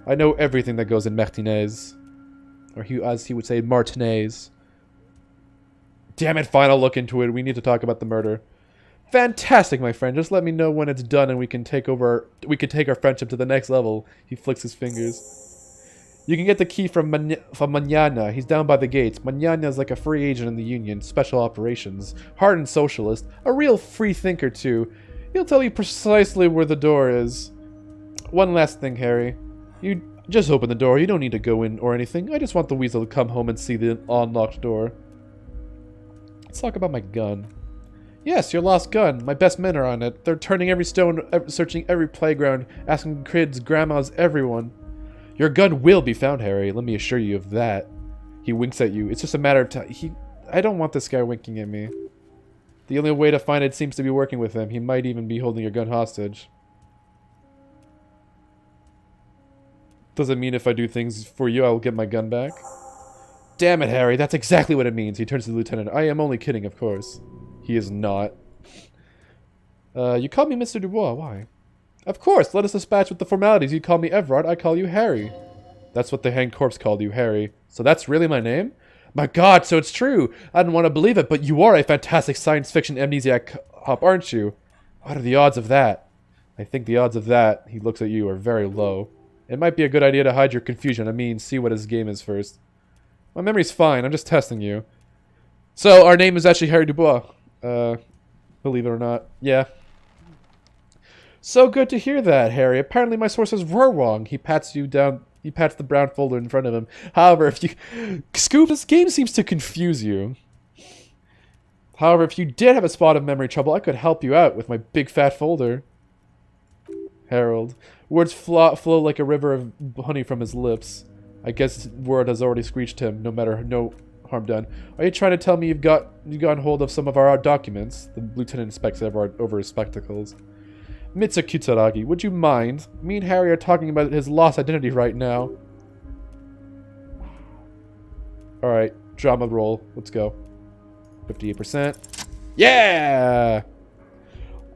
I know everything that goes in Martinez. Or as he would say, Martinez. Damn it, fine, I'll look into it. We need to talk about the murder. Fantastic, my friend. Just let me know when it's done and we can take our friendship to the next level. He flicks his fingers. You can get the key from Mañana. He's down by the gates. Mañana is like a free agent in the Union, special operations, hardened socialist, a real free thinker too. He'll tell you precisely where the door is. One last thing, Harry. You just open the door. You don't need to go in or anything. I just want the weasel to come home and see the unlocked door. Let's talk about my gun. Yes, your lost gun. My best men are on it. They're turning every stone, searching every playground, asking kids, grandmas, everyone. Your gun will be found, Harry. Let me assure you of that. He winks at you. It's just a matter of time. I don't want this guy winking at me. The only way to find it seems to be working with him. He might even be holding your gun hostage. Does it mean if I do things for you, I'll get my gun back? Damn it, Harry. That's exactly what it means. He turns to the lieutenant. I am only kidding, of course. He is not. You call me Mr. Dubois. Why? Of course. Let us dispatch with the formalities. You call me Everard. I call you Harry. That's what the hanged corpse called you, Harry. So that's really my name? My God, so it's true. I didn't want to believe it, but you are a fantastic science fiction amnesiac hop, aren't you? What are the odds of that? I think the odds of that, he looks at you, are very low. It might be a good idea to hide your confusion. I mean, see what his game is first. My memory's fine. I'm just testing you. So, our name is actually Harry Dubois. Believe it or not. Yeah. So good to hear that, Harry. Apparently my sources were wrong. He pats you down. He pats the brown folder in front of him. However, if you... Scoop, this game seems to confuse you. However, if you did have a spot of memory trouble, I could help you out with my big fat folder. Harold. Words flow like a river of honey from his lips. I guess word has already screeched him, no harm done. Are you trying to tell me you've gotten hold of some of our documents? The lieutenant inspects Everard over his spectacles. Mitsu Kutaragi, would you mind? Me and Harry are talking about his lost identity right now. Alright, drama roll. Let's go. 58%. Yeah!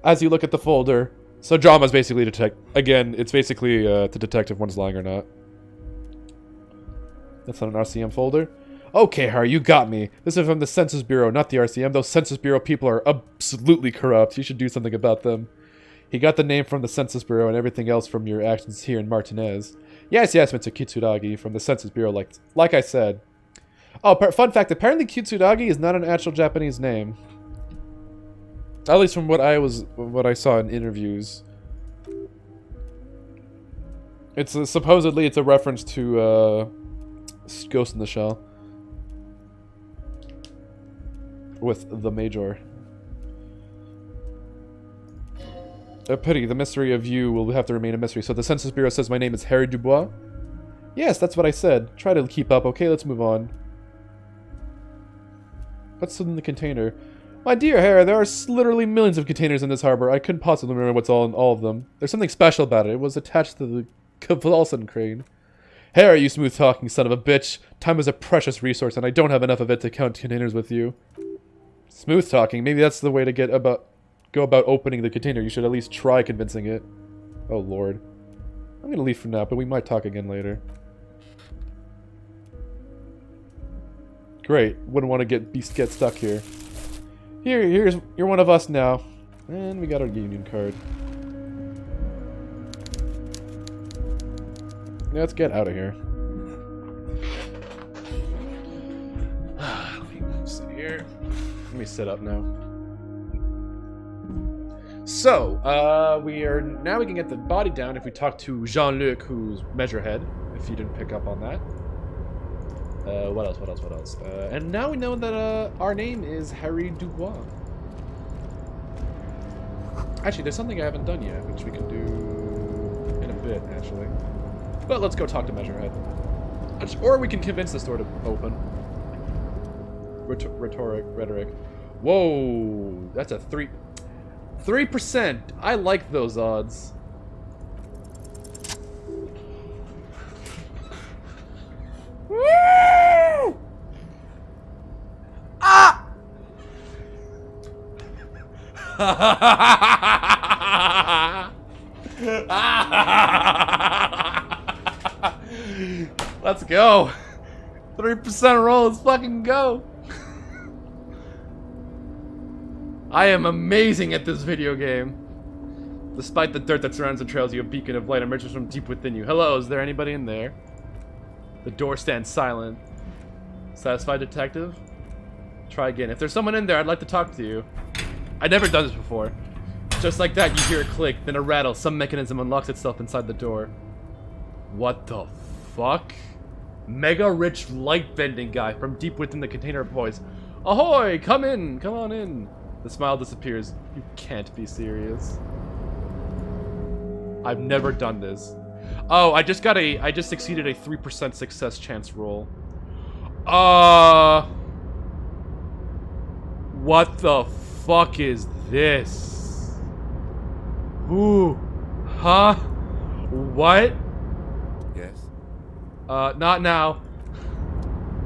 As you look at the folder. So drama's basically again, it's basically to detect if one's lying or not. That's not an RCM folder. Okay, Harry, you got me. This is from the Census Bureau, not the RCM. Those Census Bureau people are absolutely corrupt. You should do something about them. He got the name from the Census Bureau and everything else from your actions here in Martinez. Yes, Mr. Kitsuragi, from the Census Bureau, like I said. Oh, fun fact, apparently Kitsuragi is not an actual Japanese name. At least from what I saw in interviews. It's supposedly it's a reference to Ghost in the Shell. With the Major. A pity, the mystery of you will have to remain a mystery. So the Census Bureau says my name is Harry Dubois? Yes, that's what I said. Try to keep up, okay? Let's move on. What's in the container? My dear Harry, there are literally millions of containers in this harbor. I couldn't possibly remember what's all in all of them. There's something special about it. It was attached to the Kvalson crane. Harry, you smooth-talking son of a bitch. Time is a precious resource, and I don't have enough of it to count containers with you. Smooth-talking? Maybe that's the way to go about opening the container. You should at least try convincing it. Oh, Lord. I'm gonna leave for now, but we might talk again later. Great. Wouldn't want to get stuck here. You're one of us now. And we got our union card. Let's get out of here. Let me sit here. Let me sit up now. So, we can get the body down if we talk to Jean-Luc, who's Measurehead, if you didn't pick up on that. What else? And now we know that, our name is Harry Dubois. Actually, there's something I haven't done yet, which we can do in a bit, actually. But let's go talk to Measurehead. Or we can convince this door to open. Rhetoric. Whoa, that's a 3%. I like those odds. Woo! Ah! Let's go. 3% roll, let's fucking go. I am amazing at this video game. Despite the dirt that surrounds and trails you, a beacon of light emerges from deep within you. Hello, is there anybody in there? The door stands silent. Satisfied, detective? Try again. If there's someone in there, I'd like to talk to you. I've never done this before. Just like that, you hear a click, then a rattle. Some mechanism unlocks itself inside the door. What the fuck? Mega rich light bending guy from deep within the container of voice. Ahoy! Come in! Come on in! The smile disappears. You can't be serious. I've never done this. Oh, I just succeeded a 3% success chance roll. What the fuck is this? Ooh. Huh? What? Yes? Not now.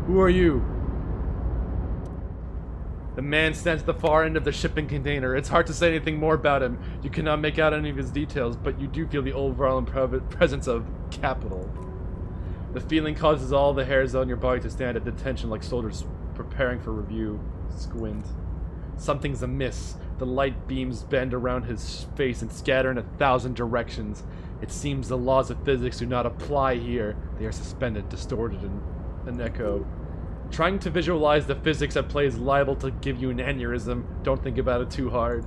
Who are you? The man stands at the far end of the shipping container. It's hard to say anything more about him. You cannot make out any of his details, but you do feel the overall presence of capital. The feeling causes all the hairs on your body to stand at attention like soldiers preparing for review. Squint. Something's amiss. The light beams bend around his face and scatter in 1,000 directions. It seems the laws of physics do not apply here. They are suspended, distorted, and an echo. Trying to visualize the physics at play is liable to give you an aneurysm. Don't think about it too hard.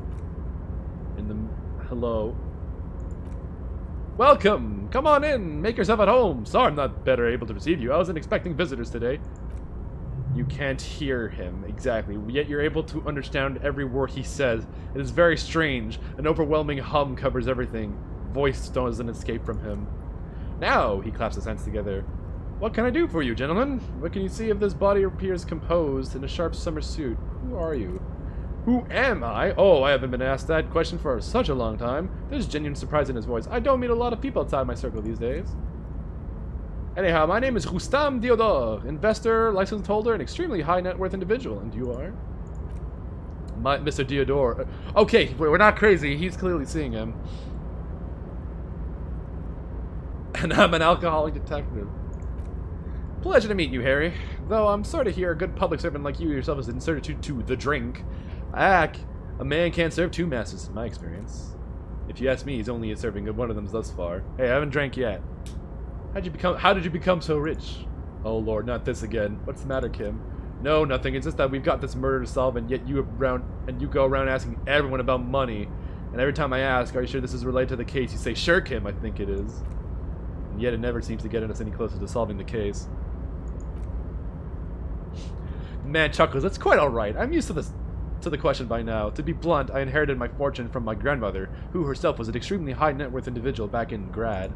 Hello. Welcome! Come on in! Make yourself at home! Sorry I'm not better able to receive you. I wasn't expecting visitors today. You can't hear him, exactly, yet you're able to understand every word he says. It is very strange. An overwhelming hum covers everything. Voice doesn't escape from him. Now, he claps his hands together. What can I do for you, gentlemen? What can you see if this body appears composed in a sharp summer suit? Who are you? Who am I? Oh, I haven't been asked that question for such a long time. There's genuine surprise in his voice. I don't meet a lot of people outside my circle these days. Anyhow, my name is Rustam Diodor, investor, license holder, and extremely high net worth individual. And you are? Mr. Diodor. Okay, we're not crazy. He's clearly seeing him. And I'm an alcoholic detective. Pleasure to meet you, Harry. Though I'm sorry to hear a good public servant like you yourself is inserted to the drink. A man can't serve two masters, in my experience. If you ask me, he's only serving one of them thus far. Hey, I haven't drank yet. How did you become so rich? Oh lord, not this again. What's the matter, Kim? No, nothing. It's just that we've got this murder to solve, and yet you go around asking everyone about money. And every time I ask, are you sure this is related to the case? You say, sure, Kim, I think it is. And yet it never seems to get us any closer to solving the case. Man chuckles. It's quite alright. I'm used to the question by now. To be blunt, I inherited my fortune from my grandmother, who herself was an extremely high net worth individual back in grad.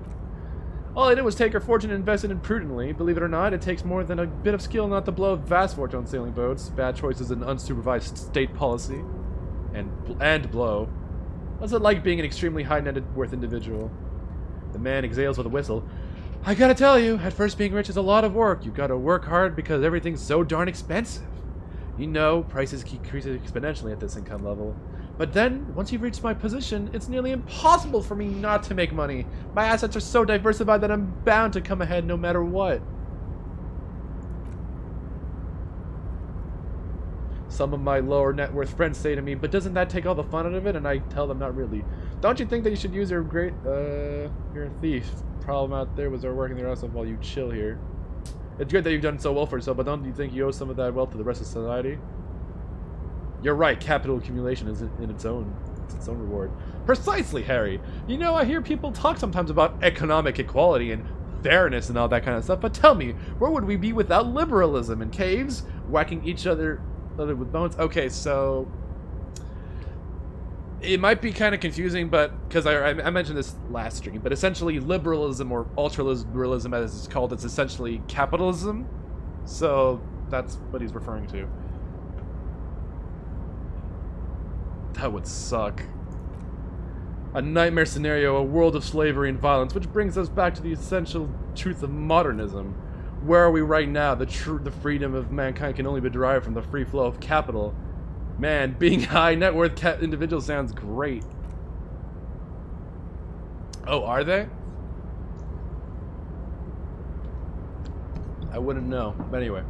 All I did was take her fortune and invest it in prudently. Believe it or not, it takes more than a bit of skill not to blow a vast fortune on sailing boats, bad choices and unsupervised state policy, and blow. What's it like being an extremely high net worth individual? The man exhales with a whistle. I gotta tell you, at first being rich is a lot of work. You gotta work hard because everything's so darn expensive. You know, prices keep increasing exponentially at this income level. But then, once you've reached my position, it's nearly impossible for me not to make money. My assets are so diversified that I'm bound to come ahead no matter what. Some of my lower net worth friends say to me, but doesn't that take all the fun out of it? And I tell them not really. Don't you think that you should use your you're a thief. Problem out there was they're working their ass off while you chill here. It's good that you've done so well for yourself, but don't you think you owe some of that wealth to the rest of society? You're right, capital accumulation is in its own reward. Precisely, Harry. You know, I hear people talk sometimes about economic equality and fairness and all that kind of stuff, but tell me, where would we be without liberalism? In caves? Whacking each other with bones? Okay, so it might be kind of confusing, but because I mentioned this last stream, but essentially liberalism, or ultra-liberalism as it's called, it's essentially capitalism. So that's what he's referring to. That would suck. A nightmare scenario, a world of slavery and violence, which brings us back to the essential truth of modernism. Where are we right now? The freedom of mankind can only be derived from the free flow of capital. Man, being high net worth individual sounds great. Oh, are they? I wouldn't know. But anyway.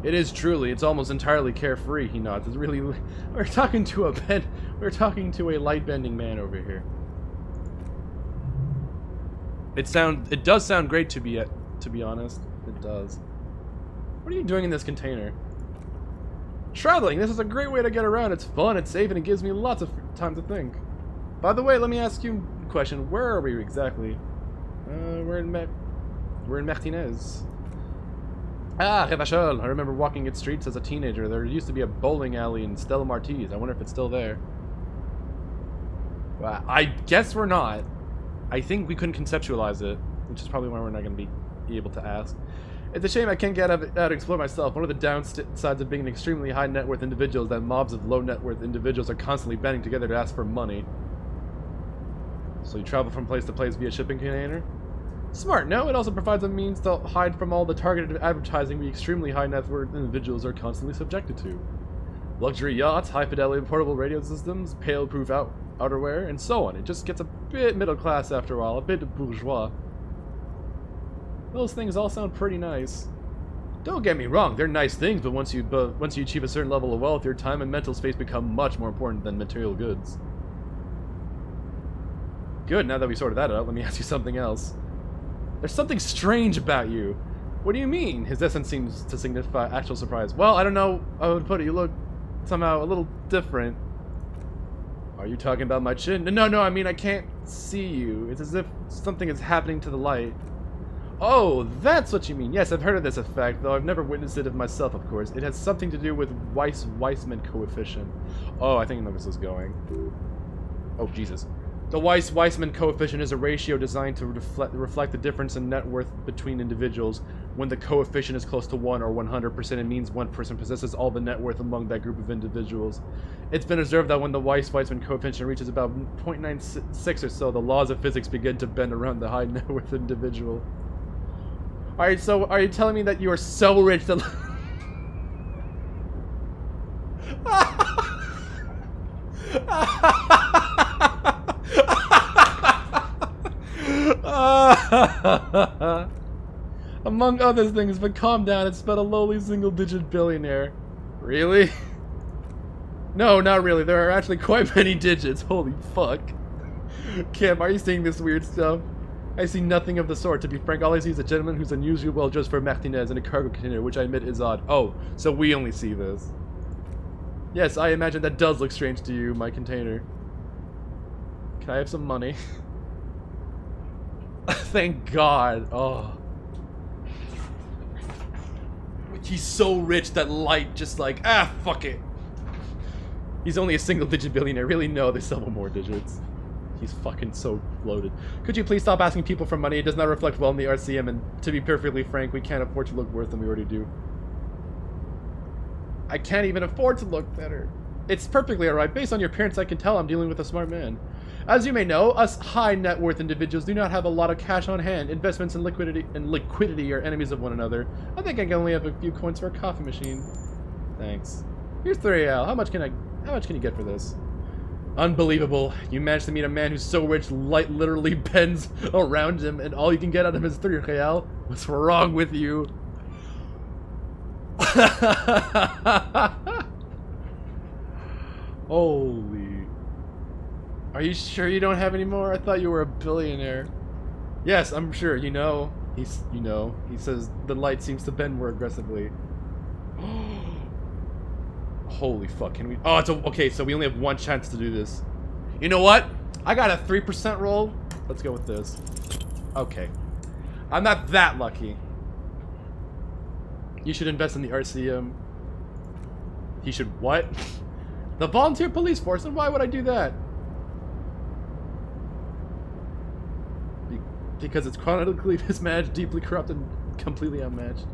It is truly. It's almost entirely carefree, he nods. It's really... We're talking to a light-bending man over here. It does sound great to be honest. It does. What are you doing in this container? Traveling! This is a great way to get around. It's fun, it's safe, and it gives me lots of time to think. By the way, let me ask you a question. Where are we exactly? We're in Martinez. Ah, Revachol. I remember walking its streets as a teenager. There used to be a bowling alley in Stella Martis. I wonder if it's still there. Well, I guess we're not. I think we couldn't conceptualize it, which is probably why we're not going to be able to ask. It's a shame I can't get out and explore myself. One of the downsides of being an extremely high net worth individual is that mobs of low net worth individuals are constantly banding together to ask for money. So you travel from place to place via shipping container? Smart, no? It also provides a means to hide from all the targeted advertising we extremely high net worth individuals are constantly subjected to. Luxury yachts, high fidelity portable radio systems, pale-proof outerwear, and so on. It just gets a bit middle class after a while, a bit bourgeois. Those things all sound pretty nice. Don't get me wrong, they're nice things, but once you achieve a certain level of wealth, your time and mental space become much more important than material goods. Good, now that we sorted that out, let me ask you something else. There's something strange about you. What do you mean? His essence seems to signify actual surprise. Well, I don't know how I would put it. You look somehow a little different. Are you talking about my chin? No, I mean I can't see you. It's as if something is happening to the light. Oh, that's what you mean. Yes, I've heard of this effect, though I've never witnessed it of myself, of course. It has something to do with Weissman coefficient. Oh, I think I know where this is going. Oh, Jesus. The Weissman coefficient is a ratio designed to reflect the difference in net worth between individuals. When the coefficient is close to 1 or 100%, it means one person possesses all the net worth among that group of individuals. It's been observed that when the Weissman coefficient reaches about 0.96 or so, the laws of physics begin to bend around the high net worth individual. Alright, so are you telling me that you are so rich that... Among other things, but calm down, it's about a lowly single-digit billionaire. Really? No, not really. There are actually quite many digits. Holy fuck. Kim, are you seeing this weird stuff? I see nothing of the sort. To be frank, all I see is a gentleman who's unusually well dressed for Martinez in a cargo container, which I admit is odd. Oh, so we only see this. Yes, I imagine that does look strange to you, my container. Can I have some money? Thank God. Oh. He's so rich that light just like, fuck it. He's only a single-digit billionaire. Really? No, there's several more digits. He's fucking so loaded. Could you please stop asking people for money? It does not reflect well in the RCM, and to be perfectly frank, we can't afford to look worse than we already do. I can't even afford to look better. It's perfectly alright. Based on your appearance, I can tell I'm dealing with a smart man. As you may know, us high net worth individuals do not have a lot of cash on hand. Investments and liquidity are enemies of one another. I think I can only have a few coins for a coffee machine. Thanks. Here's 3 real. How much can you get for this? Unbelievable. You managed to meet a man who's so rich light literally bends around him and all you can get out of him is 3 real? What's wrong with you? Holy. Are you sure you don't have any more? I thought you were a billionaire. Yes, I'm sure. He says the light seems to bend more aggressively. Holy fuck, can we... Oh, okay, so we only have one chance to do this. You know what? I got a 3% roll. Let's go with this. Okay. I'm not that lucky. You should invest in the RCM. He should what? The volunteer police force, and why would I do that? Because it's chronically mismanaged, deeply corrupt, and completely unmatched.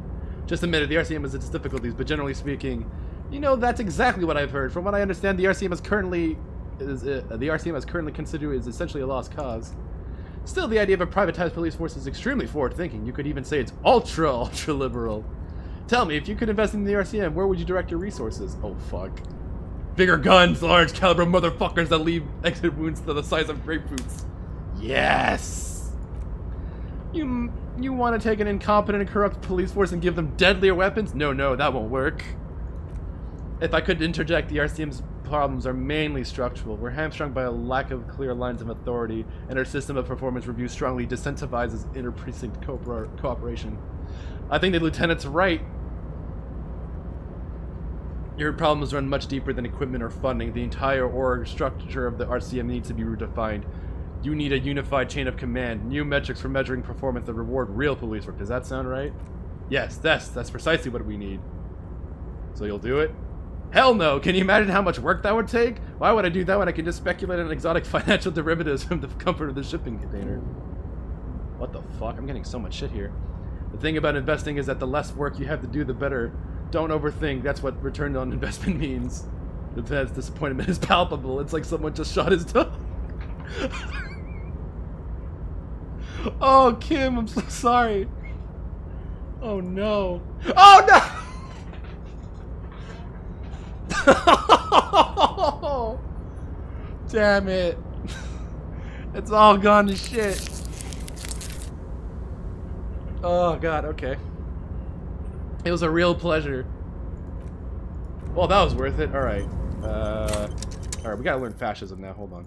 Just admit it, the RCM has its difficulties, but generally speaking... You know, that's exactly what I've heard. From what I understand, the RCM is currently considered is essentially a lost cause. Still, the idea of a privatized police force is extremely forward-thinking. You could even say it's ultra liberal. Tell me, if you could invest in the RCM, where would you direct your resources? Oh, fuck. Bigger guns, large caliber motherfuckers that leave exit wounds to the size of grapefruits. Yes! You You want to take an incompetent and corrupt police force and give them deadlier weapons? No, that won't work. If I could interject, the RCM's problems are mainly structural. We're hamstrung by a lack of clear lines of authority, and our system of performance review strongly disincentivizes inter-precinct cooperation. I think the lieutenant's right. Your problems run much deeper than equipment or funding. The entire org structure of the RCM needs to be redefined. You need a unified chain of command, new metrics for measuring performance that reward real police work. Does that sound right? Yes, that's precisely what we need. So you'll do it? Hell no! Can you imagine how much work that would take? Why would I do that when I can just speculate on exotic financial derivatives from the comfort of the shipping container? What the fuck? I'm getting so much shit here. The thing about investing is that the less work you have to do, the better. Don't overthink. That's what return on investment means. The lieutenant's disappointment is palpable. It's like someone just shot his dog. Oh, Kim, I'm so sorry. Oh no. Oh no! Damn it. It's all gone to shit. Oh god, okay. It was a real pleasure. Well, that was worth it. Alright. Alright, we gotta learn fascism now. Hold on.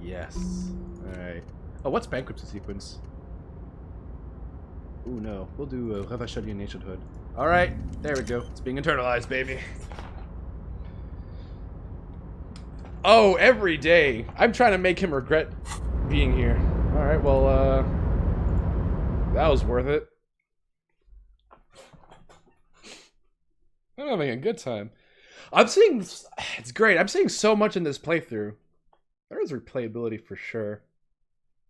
Yes. Alright. Oh, what's bankruptcy sequence? Ooh, no. We'll do Revachelier nationhood. Alright, there we go. It's being internalized, baby. Oh, every day. I'm trying to make him regret being here. Alright, well, that was worth it. I'm having a good time. I'm seeing... It's great. I'm seeing so much in this playthrough. There is replayability for sure.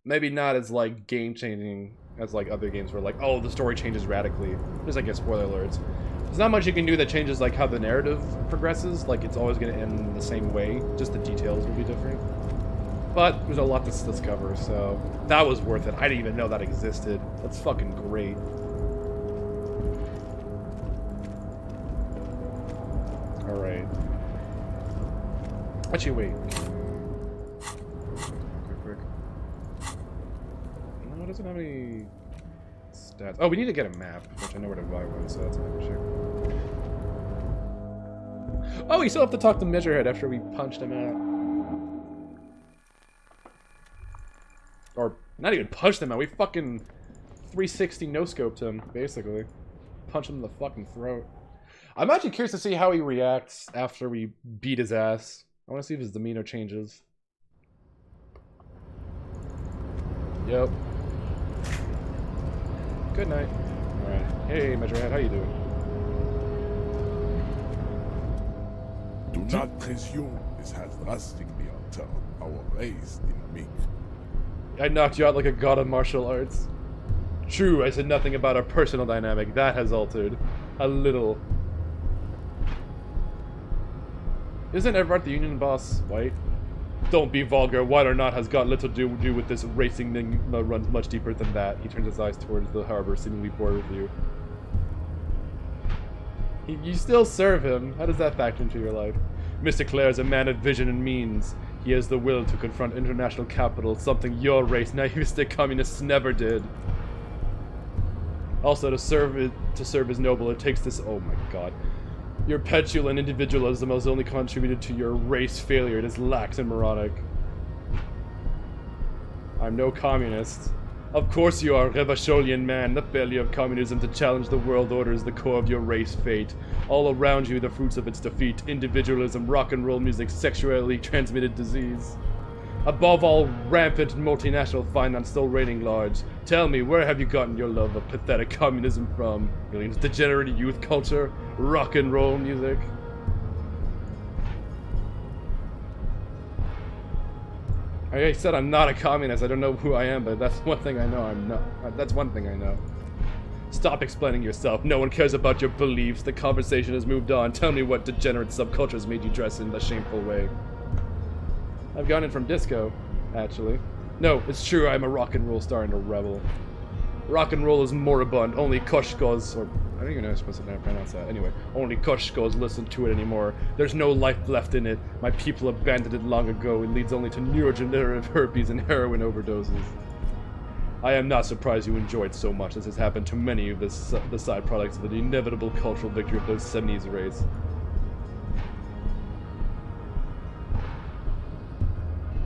Maybe not as, like, game-changing as, like, other games where, like, oh, the story changes radically. Just, I guess, spoiler alerts. There's not much you can do that changes, like, how the narrative progresses. Like, it's always going to end in the same way. Just the details will be different. But there's a lot to discover, so that was worth it. I didn't even know that existed. That's fucking great. Alright. Actually, wait. Quick. No, it doesn't have any stats. Oh, we need to get a map, which I know where to buy one, so that's another issue. Oh, we still have to talk to Measurehead after we punched him out. Or, not even punched him out, we fucking 360 no-scoped him, basically. Punched him in the fucking throat. I'm actually curious to see how he reacts after we beat his ass. I want to see if his demeanor changes. Yep. Good night. Alright. Hey, Measurehead, how you doing? Do not presume this has drastically altered our race dynamic. I knocked you out like a god of martial arts. True, I said nothing about our personal dynamic. That has altered. A little. Isn't Everett the Union boss white? Don't be vulgar. White or not has got little to do with this. Racing thing runs much deeper than that. He turns his eyes towards the harbor, seemingly bored with you. You still serve him. How does that factor into your life? Mr. Clare is a man of vision and means. He has the will to confront international capital, something your race, naivistic communists, never did. Also, to serve is noble. It takes this. Oh my god. Your petulant individualism has only contributed to your race failure. It is lax and moronic. I'm no communist. Of course you are, Revacholian man. The failure of communism to challenge the world order is the core of your race fate. All around you, the fruits of its defeat. Individualism, rock and roll music, sexually transmitted disease. Above all, rampant multinational finance still reigning large. Tell me, where have you gotten your love of pathetic communism from? Millions degenerate youth culture? Rock and roll music? I said I'm not a communist. I don't know who I am, but that's one thing I know. I'm not. That's one thing I know. Stop explaining yourself. No one cares about your beliefs. The conversation has moved on. Tell me what degenerate subcultures made you dress in the shameful way. I've gone in from disco, actually. No, it's true, I'm a rock and roll star and a rebel. Rock and roll is moribund, only Koshkos, or I don't even know how I'm supposed to pronounce that. Anyway, only Koshkos listen to it anymore. There's no life left in it. My people abandoned it long ago. It leads only to neurodegenerative herpes and heroin overdoses. I am not surprised you enjoy it so much, as has happened to many of the side products of the inevitable cultural victory of the Seminese race.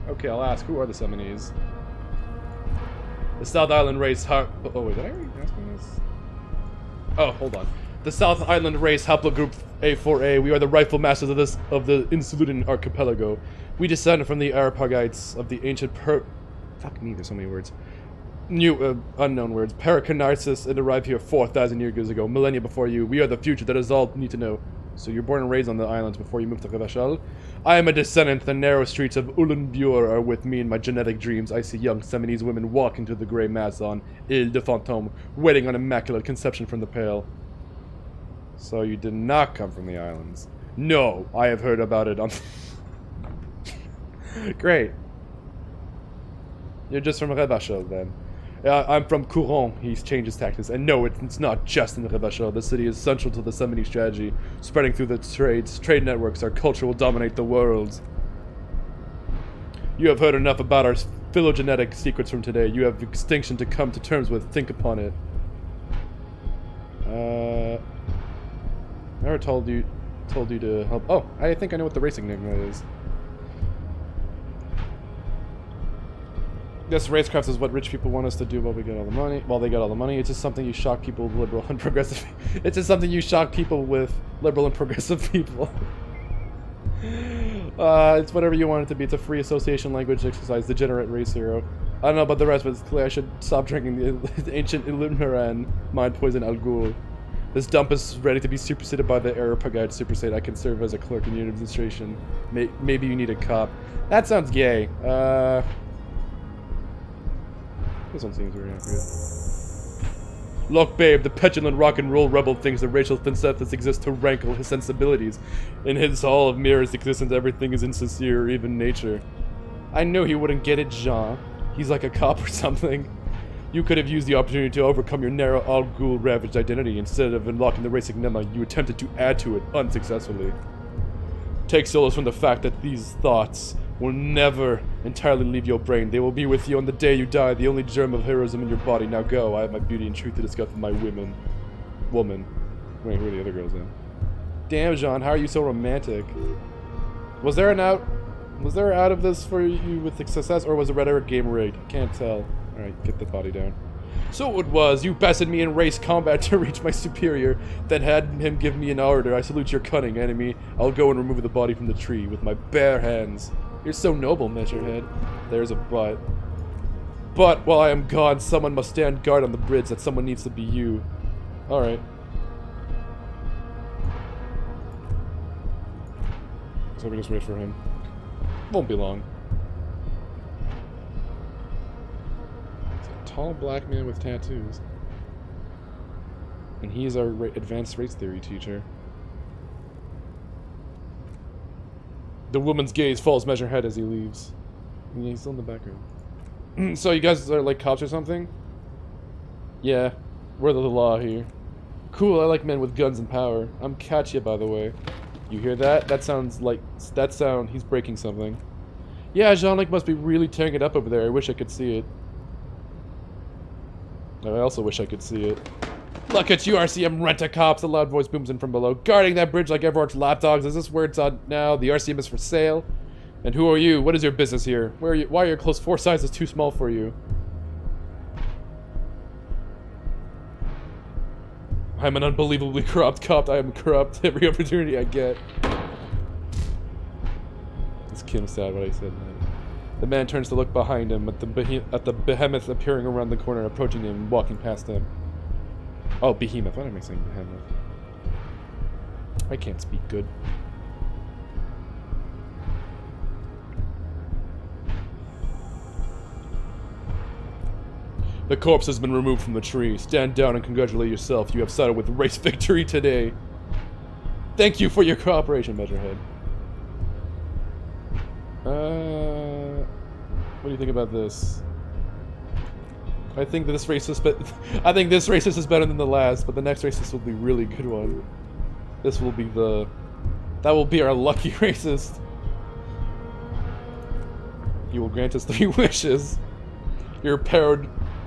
Okay, I'll ask, who are the Seminese? The South Island race oh wait, did I already ask him this? Oh, hold on. The South Island race haplogroup A4A. We are the rightful masters of the Insulutan archipelago. We descended from the Arapagites of the ancient fuck me, there's so many words. New, unknown words. Paracarnassus and arrived here 4,000 years ago, millennia before you. We are the future, that is all you need to know. So you're born and raised on the islands before you moved to Revachol? I am a descendant. The narrow streets of Ulenbur are with me in my genetic dreams. I see young Seminese women walk into the grey mass on Ile de Fantôme, waiting on immaculate conception from the Pale. So you did not come from the islands. No, I have heard about it on... Great. You're just from Revachol, then. I'm from Couron. He's changed his tactics. And no, it's not just in Revachol. The city is central to the Seminese strategy, spreading through the trade networks. Our culture will dominate the world. You have heard enough about our phylogenetic secrets from today. You have extinction to come to terms with. Think upon it. I never told you to help. Oh, I think I know what the racing enigma is. This racecraft is what rich people want us to do while we get all the money. While they get all the money, it's just something you shock people with liberal and progressive. It's just something you shock people with liberal and progressive people. It's whatever you want it to be. It's a free association language exercise. Degenerate race hero. I don't know about the rest, but it's clear I should stop drinking the ancient Illumiran mind poison Al Ghul. This dump is ready to be superseded by the Arapagite superstate. I can serve as a clerk in your administration. Maybe you need a cop. That sounds gay. This one seems very accurate. Look, babe, the petulant rock and roll rebel thinks that racial synthesis exists to rankle his sensibilities. In his hall of mirrors existence, everything is insincere, even nature. I knew he wouldn't get it, Jean. He's like a cop or something. You could have used the opportunity to overcome your narrow Al Ghul ravaged identity. Instead of unlocking the race enigma, you attempted to add to it unsuccessfully. Take solace from the fact that these thoughts will never entirely leave your brain. They will be with you on the day you die, the only germ of heroism in your body. Now go. I have my beauty and truth to discuss with my woman. Wait, who are the other girls then? Damn, Jean, how are you so romantic? Was there an out of this for you with success, or was the red game rigged? Can't tell. Alright, get the body down. So it was. You bested me in race combat to reach my superior, then had him give me an order. I salute your cunning, enemy. I'll go and remove the body from the tree with my bare hands. You're so noble, Measurehead. There's a but. But while I am gone, someone must stand guard on the bridge. That someone needs to be you. Alright. So we just wait for him. Won't be long. It's a tall black man with tattoos. And he is our advanced race theory teacher. The woman's gaze follows Measurehead as he leaves. Yeah, he's still in the background. So you guys are like cops or something? Yeah, we're the law here. Cool, I like men with guns and power. I'm Katya, by the way. You hear that? That sounds like... That sound, he's breaking something. Yeah, Jean-Luc must be really tearing it up over there. I wish I could see it. I also wish I could see it. Look at you, RCM rent-a-cops! A loud voice booms in from below. Guarding that bridge like Everart's lapdogs. Is this where it's on now? The RCM is for sale? And who are you? What is your business here? Where are you? Why are your clothes 4 sizes too small for you? I'm an unbelievably corrupt cop. I am corrupt every opportunity I get. It's Kim sad what I said. The man turns to look behind him at the behemoth appearing around the corner, approaching him, walking past him. Oh, behemoth. What am I saying? Behemoth. I can't speak good. The corpse has been removed from the tree. Stand down and congratulate yourself. You have sided with race victory today. Thank you for your cooperation, Measurehead. What do you think about this? I think this racist is better than the last, but the next racist will be a really good one. This will be that will be our lucky racist. He will grant us 3 wishes. Your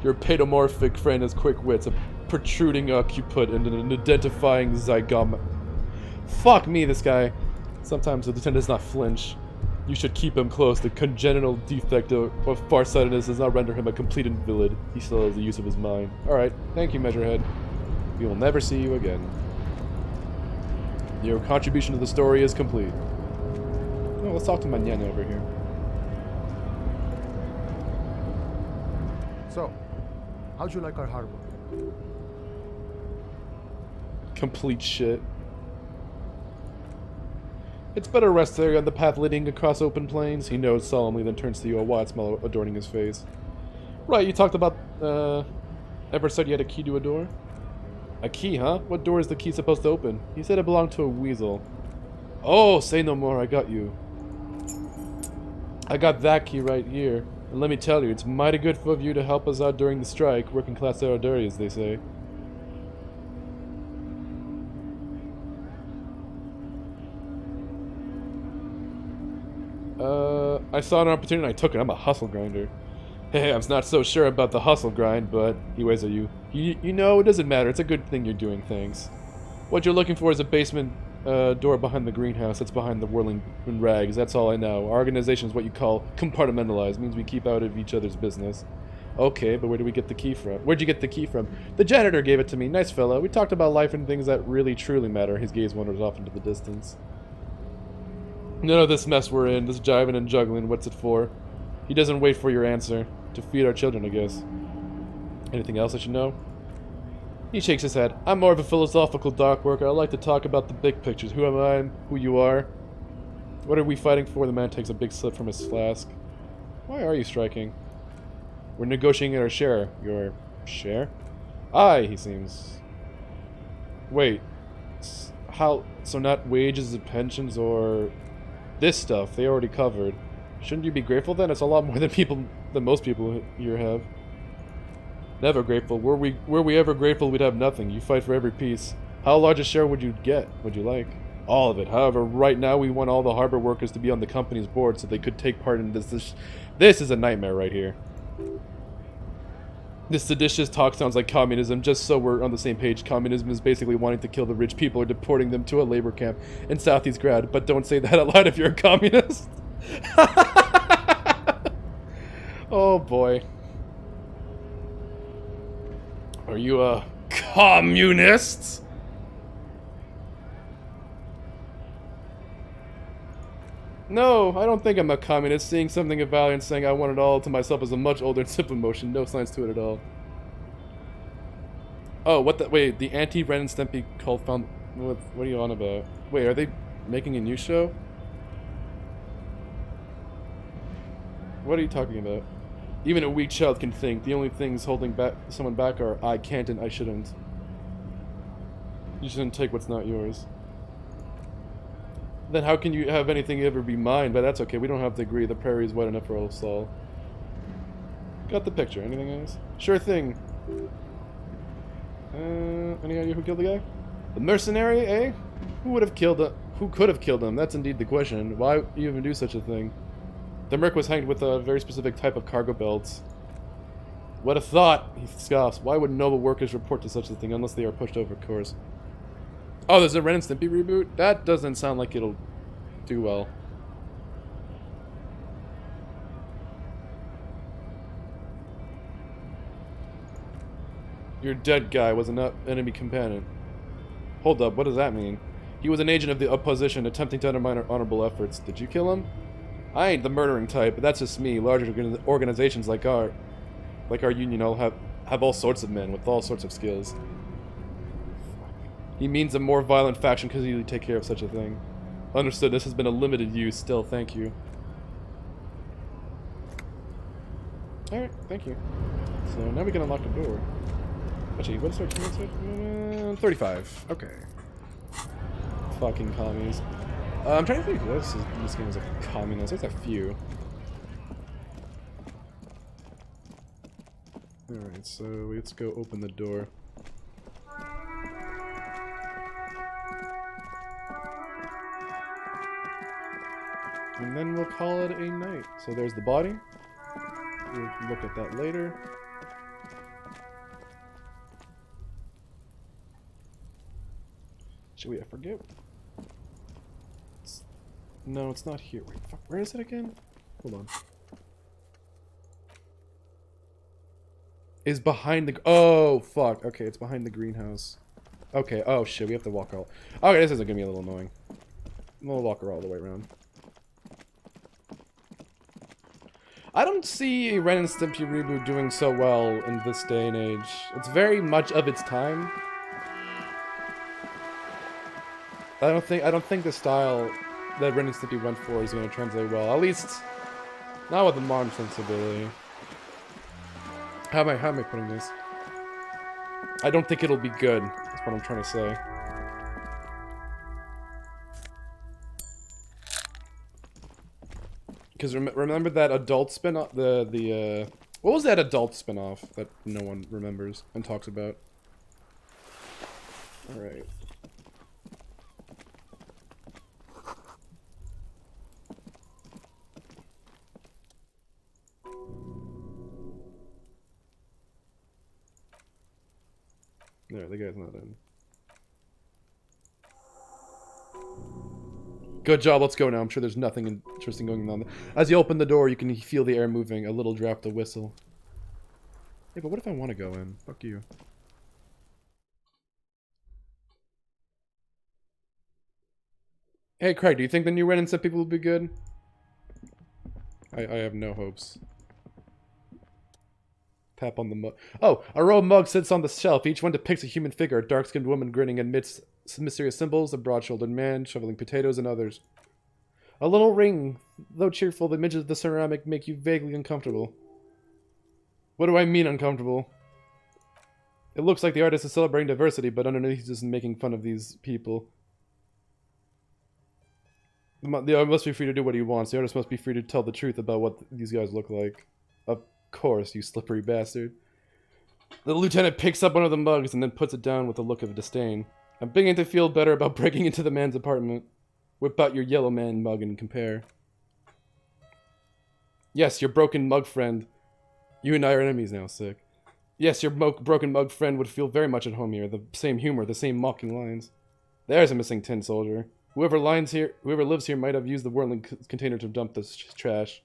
Your paedomorphic friend has quick wits, a protruding occiput, and an identifying zygoma. Fuck me, this guy. Sometimes the lieutenant does not flinch. You should keep him close. The congenital defect of farsightedness does not render him a complete invalid. He still has the use of his mind. Alright, thank you, Measurehead. We will never see you again. Your contribution to the story is complete. Oh, let's talk to Mañana over here. So, how'd you like our harbor? Complete shit. It's better rest there on the path leading across open plains. He nods solemnly, then turns to you, a wide smile adorning his face. Right, you talked about, ever said you had a key to a door? A key, huh? What door is the key supposed to open? He said it belonged to a weasel. Oh, say no more, I got you. I got that key right here. And let me tell you, it's mighty good of you to help us out during the strike. Working class solidarity, as they say. I saw an opportunity and I took it. I'm a hustle grinder. Hey, I'm not so sure about the hustle grind, but he waves at you. You know, it doesn't matter. It's a good thing you're doing things. What you're looking for is a basement door behind the greenhouse that's behind the whirling rags. That's all I know. Our organization is what you call compartmentalized. Means we keep out of each other's business. Okay, but where do we get the key from? Where'd you get the key from? The janitor gave it to me. Nice fella. We talked about life and things that really truly matter. His gaze wanders off into the distance. None of this mess we're in, this jiving and juggling, what's it for? He doesn't wait for your answer. To feed our children, I guess. Anything else I should know? He shakes his head. I'm more of a philosophical dock worker. I like to talk about the big pictures. Who am I? Who you are? What are we fighting for? The man takes a big sip from his flask. Why are you striking? We're negotiating our share. Your share? Aye, he seems. Wait. How? So not wages and pensions or... This stuff, they already covered. Shouldn't you be grateful then? It's a lot more than most people here have. Never grateful. Were we ever grateful, we'd have nothing. You fight for every piece. How large a share would you get? Would you like? All of it. However, right now we want all the harbor workers to be on the company's board so they could take part in this. This is a nightmare right here. This seditious talk sounds like communism. Just so we're on the same page, communism is basically wanting to kill the rich people or deporting them to a labor camp in Southeast Grad. But don't say that out loud if you're a communist. Oh boy. Are you a communist? No, I don't think I'm a communist. Seeing something of value and saying I want it all to myself is a much older and simple emotion. No science to it at all. Oh, what the? Wait, the anti-Ren and Stimpy cult found... What are you on about? Wait, are they making a new show? What are you talking about? Even a weak child can think. The only things holding someone back are I can't and I shouldn't. You shouldn't take what's not yours. Then how can you have anything ever be mine? But that's okay, we don't have to agree. The prairie is wide enough for us all. Got the picture. Anything else? Sure thing. Any idea who killed the guy? The mercenary, eh? Who would have killed him? Who could have killed him? That's indeed the question. Why even do such a thing? The merc was hanged with a very specific type of cargo belts. What a thought! He scoffs. Why would noble workers report to such a thing unless they are pushed over course? Oh, there's a Ren and Stimpy reboot? That doesn't sound like it'll do well. Your dead guy was an enemy companion. Hold up, what does that mean? He was an agent of the opposition attempting to undermine our honorable efforts. Did you kill him? I ain't the murdering type, but that's just me. Larger organizations like our union all have all sorts of men with all sorts of skills. He means a more violent faction could easily take care of such a thing. Understood, this has been a limited use still, thank you. Alright, thank you. So now we can unlock the door. Actually, what is our team? 35. Okay. Fucking commies. I'm trying to think what else in this game is like communist. There's a few. Alright, so let's go open the door. And then we'll call it a night. So there's the body. We'll look at that later. Should we? I forget. No, it's not here. Wait, fuck, where is it again? Hold on. Is behind the... Oh, fuck. Okay, it's behind the greenhouse. Okay, oh shit, we have to walk all... Okay, this isn't gonna be a little annoying. We'll walk her all the way around. I don't see a Ren and Stimpy reboot doing so well in this day and age. It's very much of its time. I don't think the style that Ren and Stimpy went for is going to translate well. At least, not with the modern sensibility. How am I putting this? I don't think it'll be good. That's what I'm trying to say. Because remember that adult spin-off? What was that adult spin-off that no one remembers and talks about? Alright. There, the guy's not in. Good job, let's go now. I'm sure there's nothing interesting going on. As you open the door, you can feel the air moving. A little draft, a whistle. Hey, but what if I want to go in? Fuck you. Hey, Craig, do you think the new Ren and Stimpy people will be good? I have no hopes. Tap on the mug. Oh, a row of mugs sits on the shelf. Each one depicts a human figure, a dark-skinned woman grinning amidst mysterious symbols, a broad-shouldered man shoveling potatoes, and others. A little ring. Though cheerful, the images of the ceramic make you vaguely uncomfortable. What do I mean uncomfortable? It looks like the artist is celebrating diversity, but underneath he's just making fun of these people. The artist must be free to do what he wants. The artist must be free to tell the truth about what these guys look like. Of course, you slippery bastard. The lieutenant picks up one of the mugs and then puts it down with a look of disdain. I'm beginning to feel better about breaking into the man's apartment. Whip out your yellow man mug and compare. Yes, your broken mug friend. You and I are enemies now, sick. Yes, your broken mug friend would feel very much at home here. The same humor, the same mocking lines. There's a missing tin soldier. Whoever lives here might have used the whirling container to dump this trash.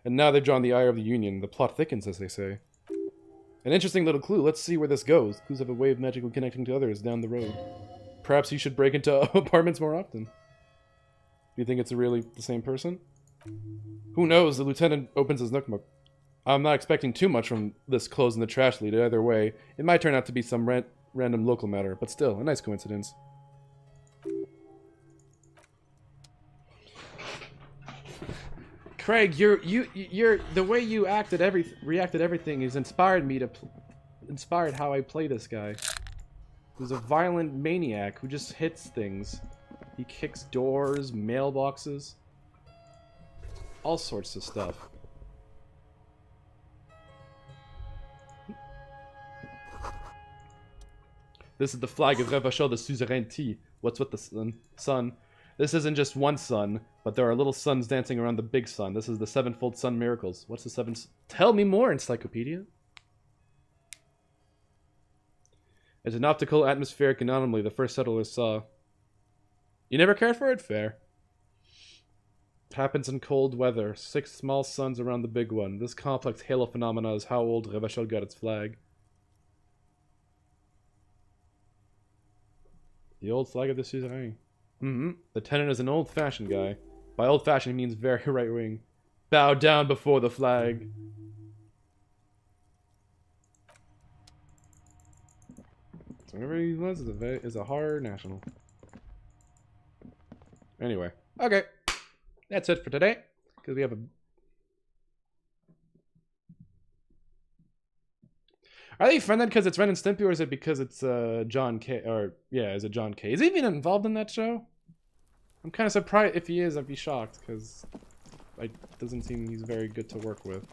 And now they've drawn the ire of the Union. The plot thickens, as they say. An interesting little clue. Let's see where this goes. Clues have a way of magically connecting to others down the road. Perhaps you should break into apartments more often. Do you think it's really the same person? Who knows? The lieutenant opens his nookmuk. I'm not expecting too much from this clothes in the trash lead. Either way, it might turn out to be some random local matter, but still, a nice coincidence. Craig, you're the way you reacted everything is inspired me to inspired how I play this guy. He's a violent maniac who just hits things. He kicks doors, mailboxes, all sorts of stuff. This is the flag of Revachol de Suzeraineté. What's with the sun? This isn't just one sun, but there are little suns dancing around the big sun. This is the sevenfold sun miracles. What's the seven? Tell me more, encyclopedia. It's an optical atmospheric anomaly the first settlers saw. You never cared for it? Fair. It happens in cold weather. 6 small suns around the big one. This complex halo phenomena is how old Revachol got its flag. The old flag of the suzerain. The tenant is an old-fashioned guy. By old-fashioned, he means very right-wing. Bow down before the flag. So whatever he was is a hard national. Anyway. Okay. That's it for today. Because we have a... Are they friended because it's Ren and Stimpy, or is it because it's John K? Or yeah, is it John K? Is he even involved in that show? I'm kind of surprised. If he is, I'd be shocked because it doesn't seem he's very good to work with.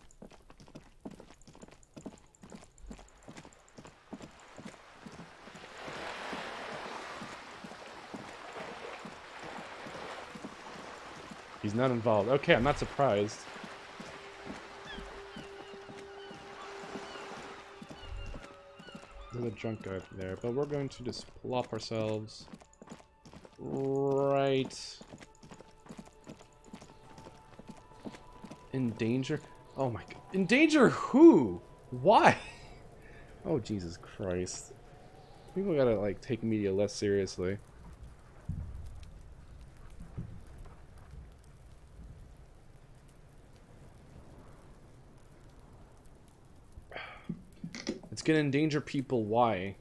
He's not involved. Okay, I'm not surprised. There's a drunk guy there, but we're going to just plop ourselves Right. In danger? Oh my god. In danger who? Why? Oh, Jesus Christ. People gotta, like, take media less seriously. It's gonna endanger people. Why?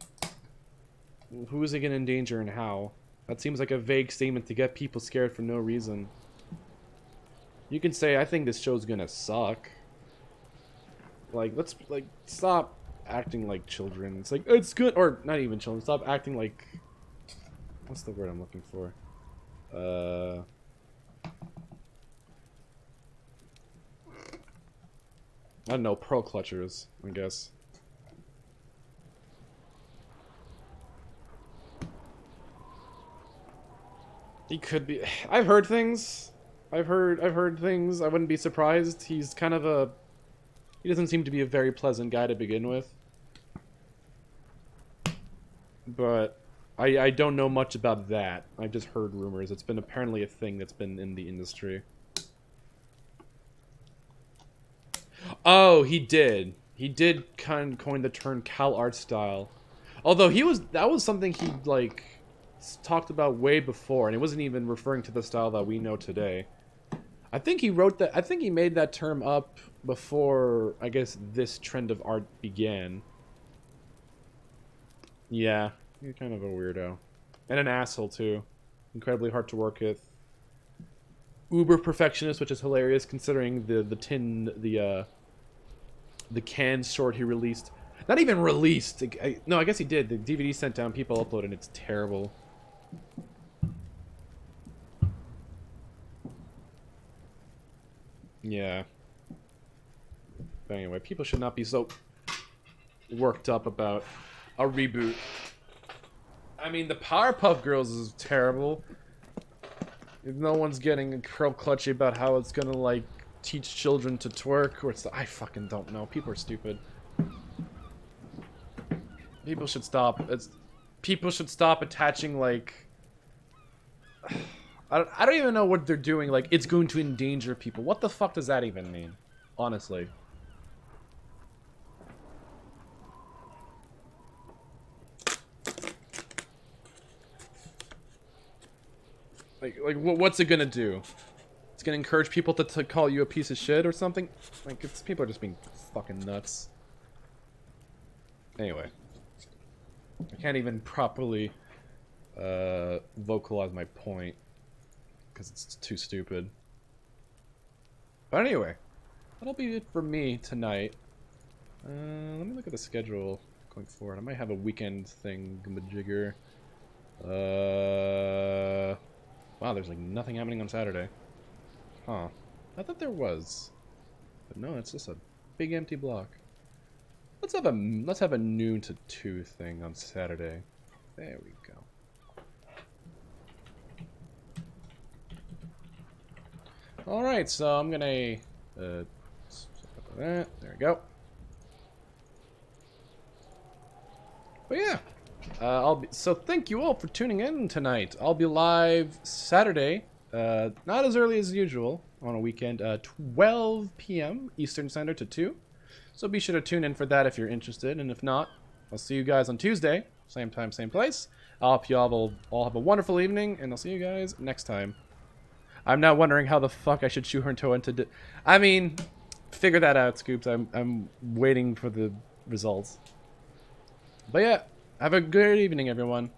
Who is it gonna endanger and how? That seems like a vague statement to get people scared for no reason. You can say, I think this show's gonna suck. Like, let's, like, stop acting like children. It's like, it's good, or not even children. Stop acting like, what's the word I'm looking for? I don't know, pearl clutchers, I guess. He could be. I've heard things. I've heard things. I wouldn't be surprised. He's kind of a... He doesn't seem to be a very pleasant guy to begin with. But I don't know much about that. I've just heard rumors. It's been apparently a thing that's been in the industry. Oh, he did. He did kind of coin the term Cal art style. Although that was something he, like, talked about way before, and it wasn't even referring to the style that we know today. I think he wrote that. I think he made that term up before, I guess, this trend of art began. Yeah, you're kind of a weirdo, and an asshole too. Incredibly hard to work with. Uber perfectionist, which is hilarious considering the can short he released. Not even released. No, I guess he did. The DVD sent down, people uploaded, and it's terrible. Yeah. But anyway, people should not be so worked up about a reboot. I mean, the Powerpuff Girls is terrible. No one's getting curl clutchy about how it's gonna, like, teach children to twerk, or it's... I fucking don't know. People are stupid. People should stop. People should stop attaching, like... I don't even know what they're doing. Like, it's going to endanger people. What the fuck does that even mean? Honestly. Like what's it gonna do? It's gonna encourage people to call you a piece of shit or something? Like, people are just being fucking nuts. Anyway. I can't even properly vocalize my point because it's too stupid. But anyway, that'll be it for me tonight. Let me look at the schedule going forward. I might have a weekend thing majigger. Wow, there's like nothing happening on Saturday. Huh. I thought there was. But no, it's just a big empty block. Let's have a noon to 2 thing on Saturday. There we go. Alright, so I'm gonna there we go. But yeah. So thank you all for tuning in tonight. I'll be live Saturday, not as early as usual on a weekend, 12 p.m. Eastern Standard to 2. So be sure to tune in for that if you're interested, and if not, I'll see you guys on Tuesday, same time, same place. I hope you all have a wonderful evening, and I'll see you guys next time. I'm now wondering how the fuck I should shoehorn into I mean, figure that out, Scoops. I'm waiting for the results. But yeah. Have a good evening, everyone.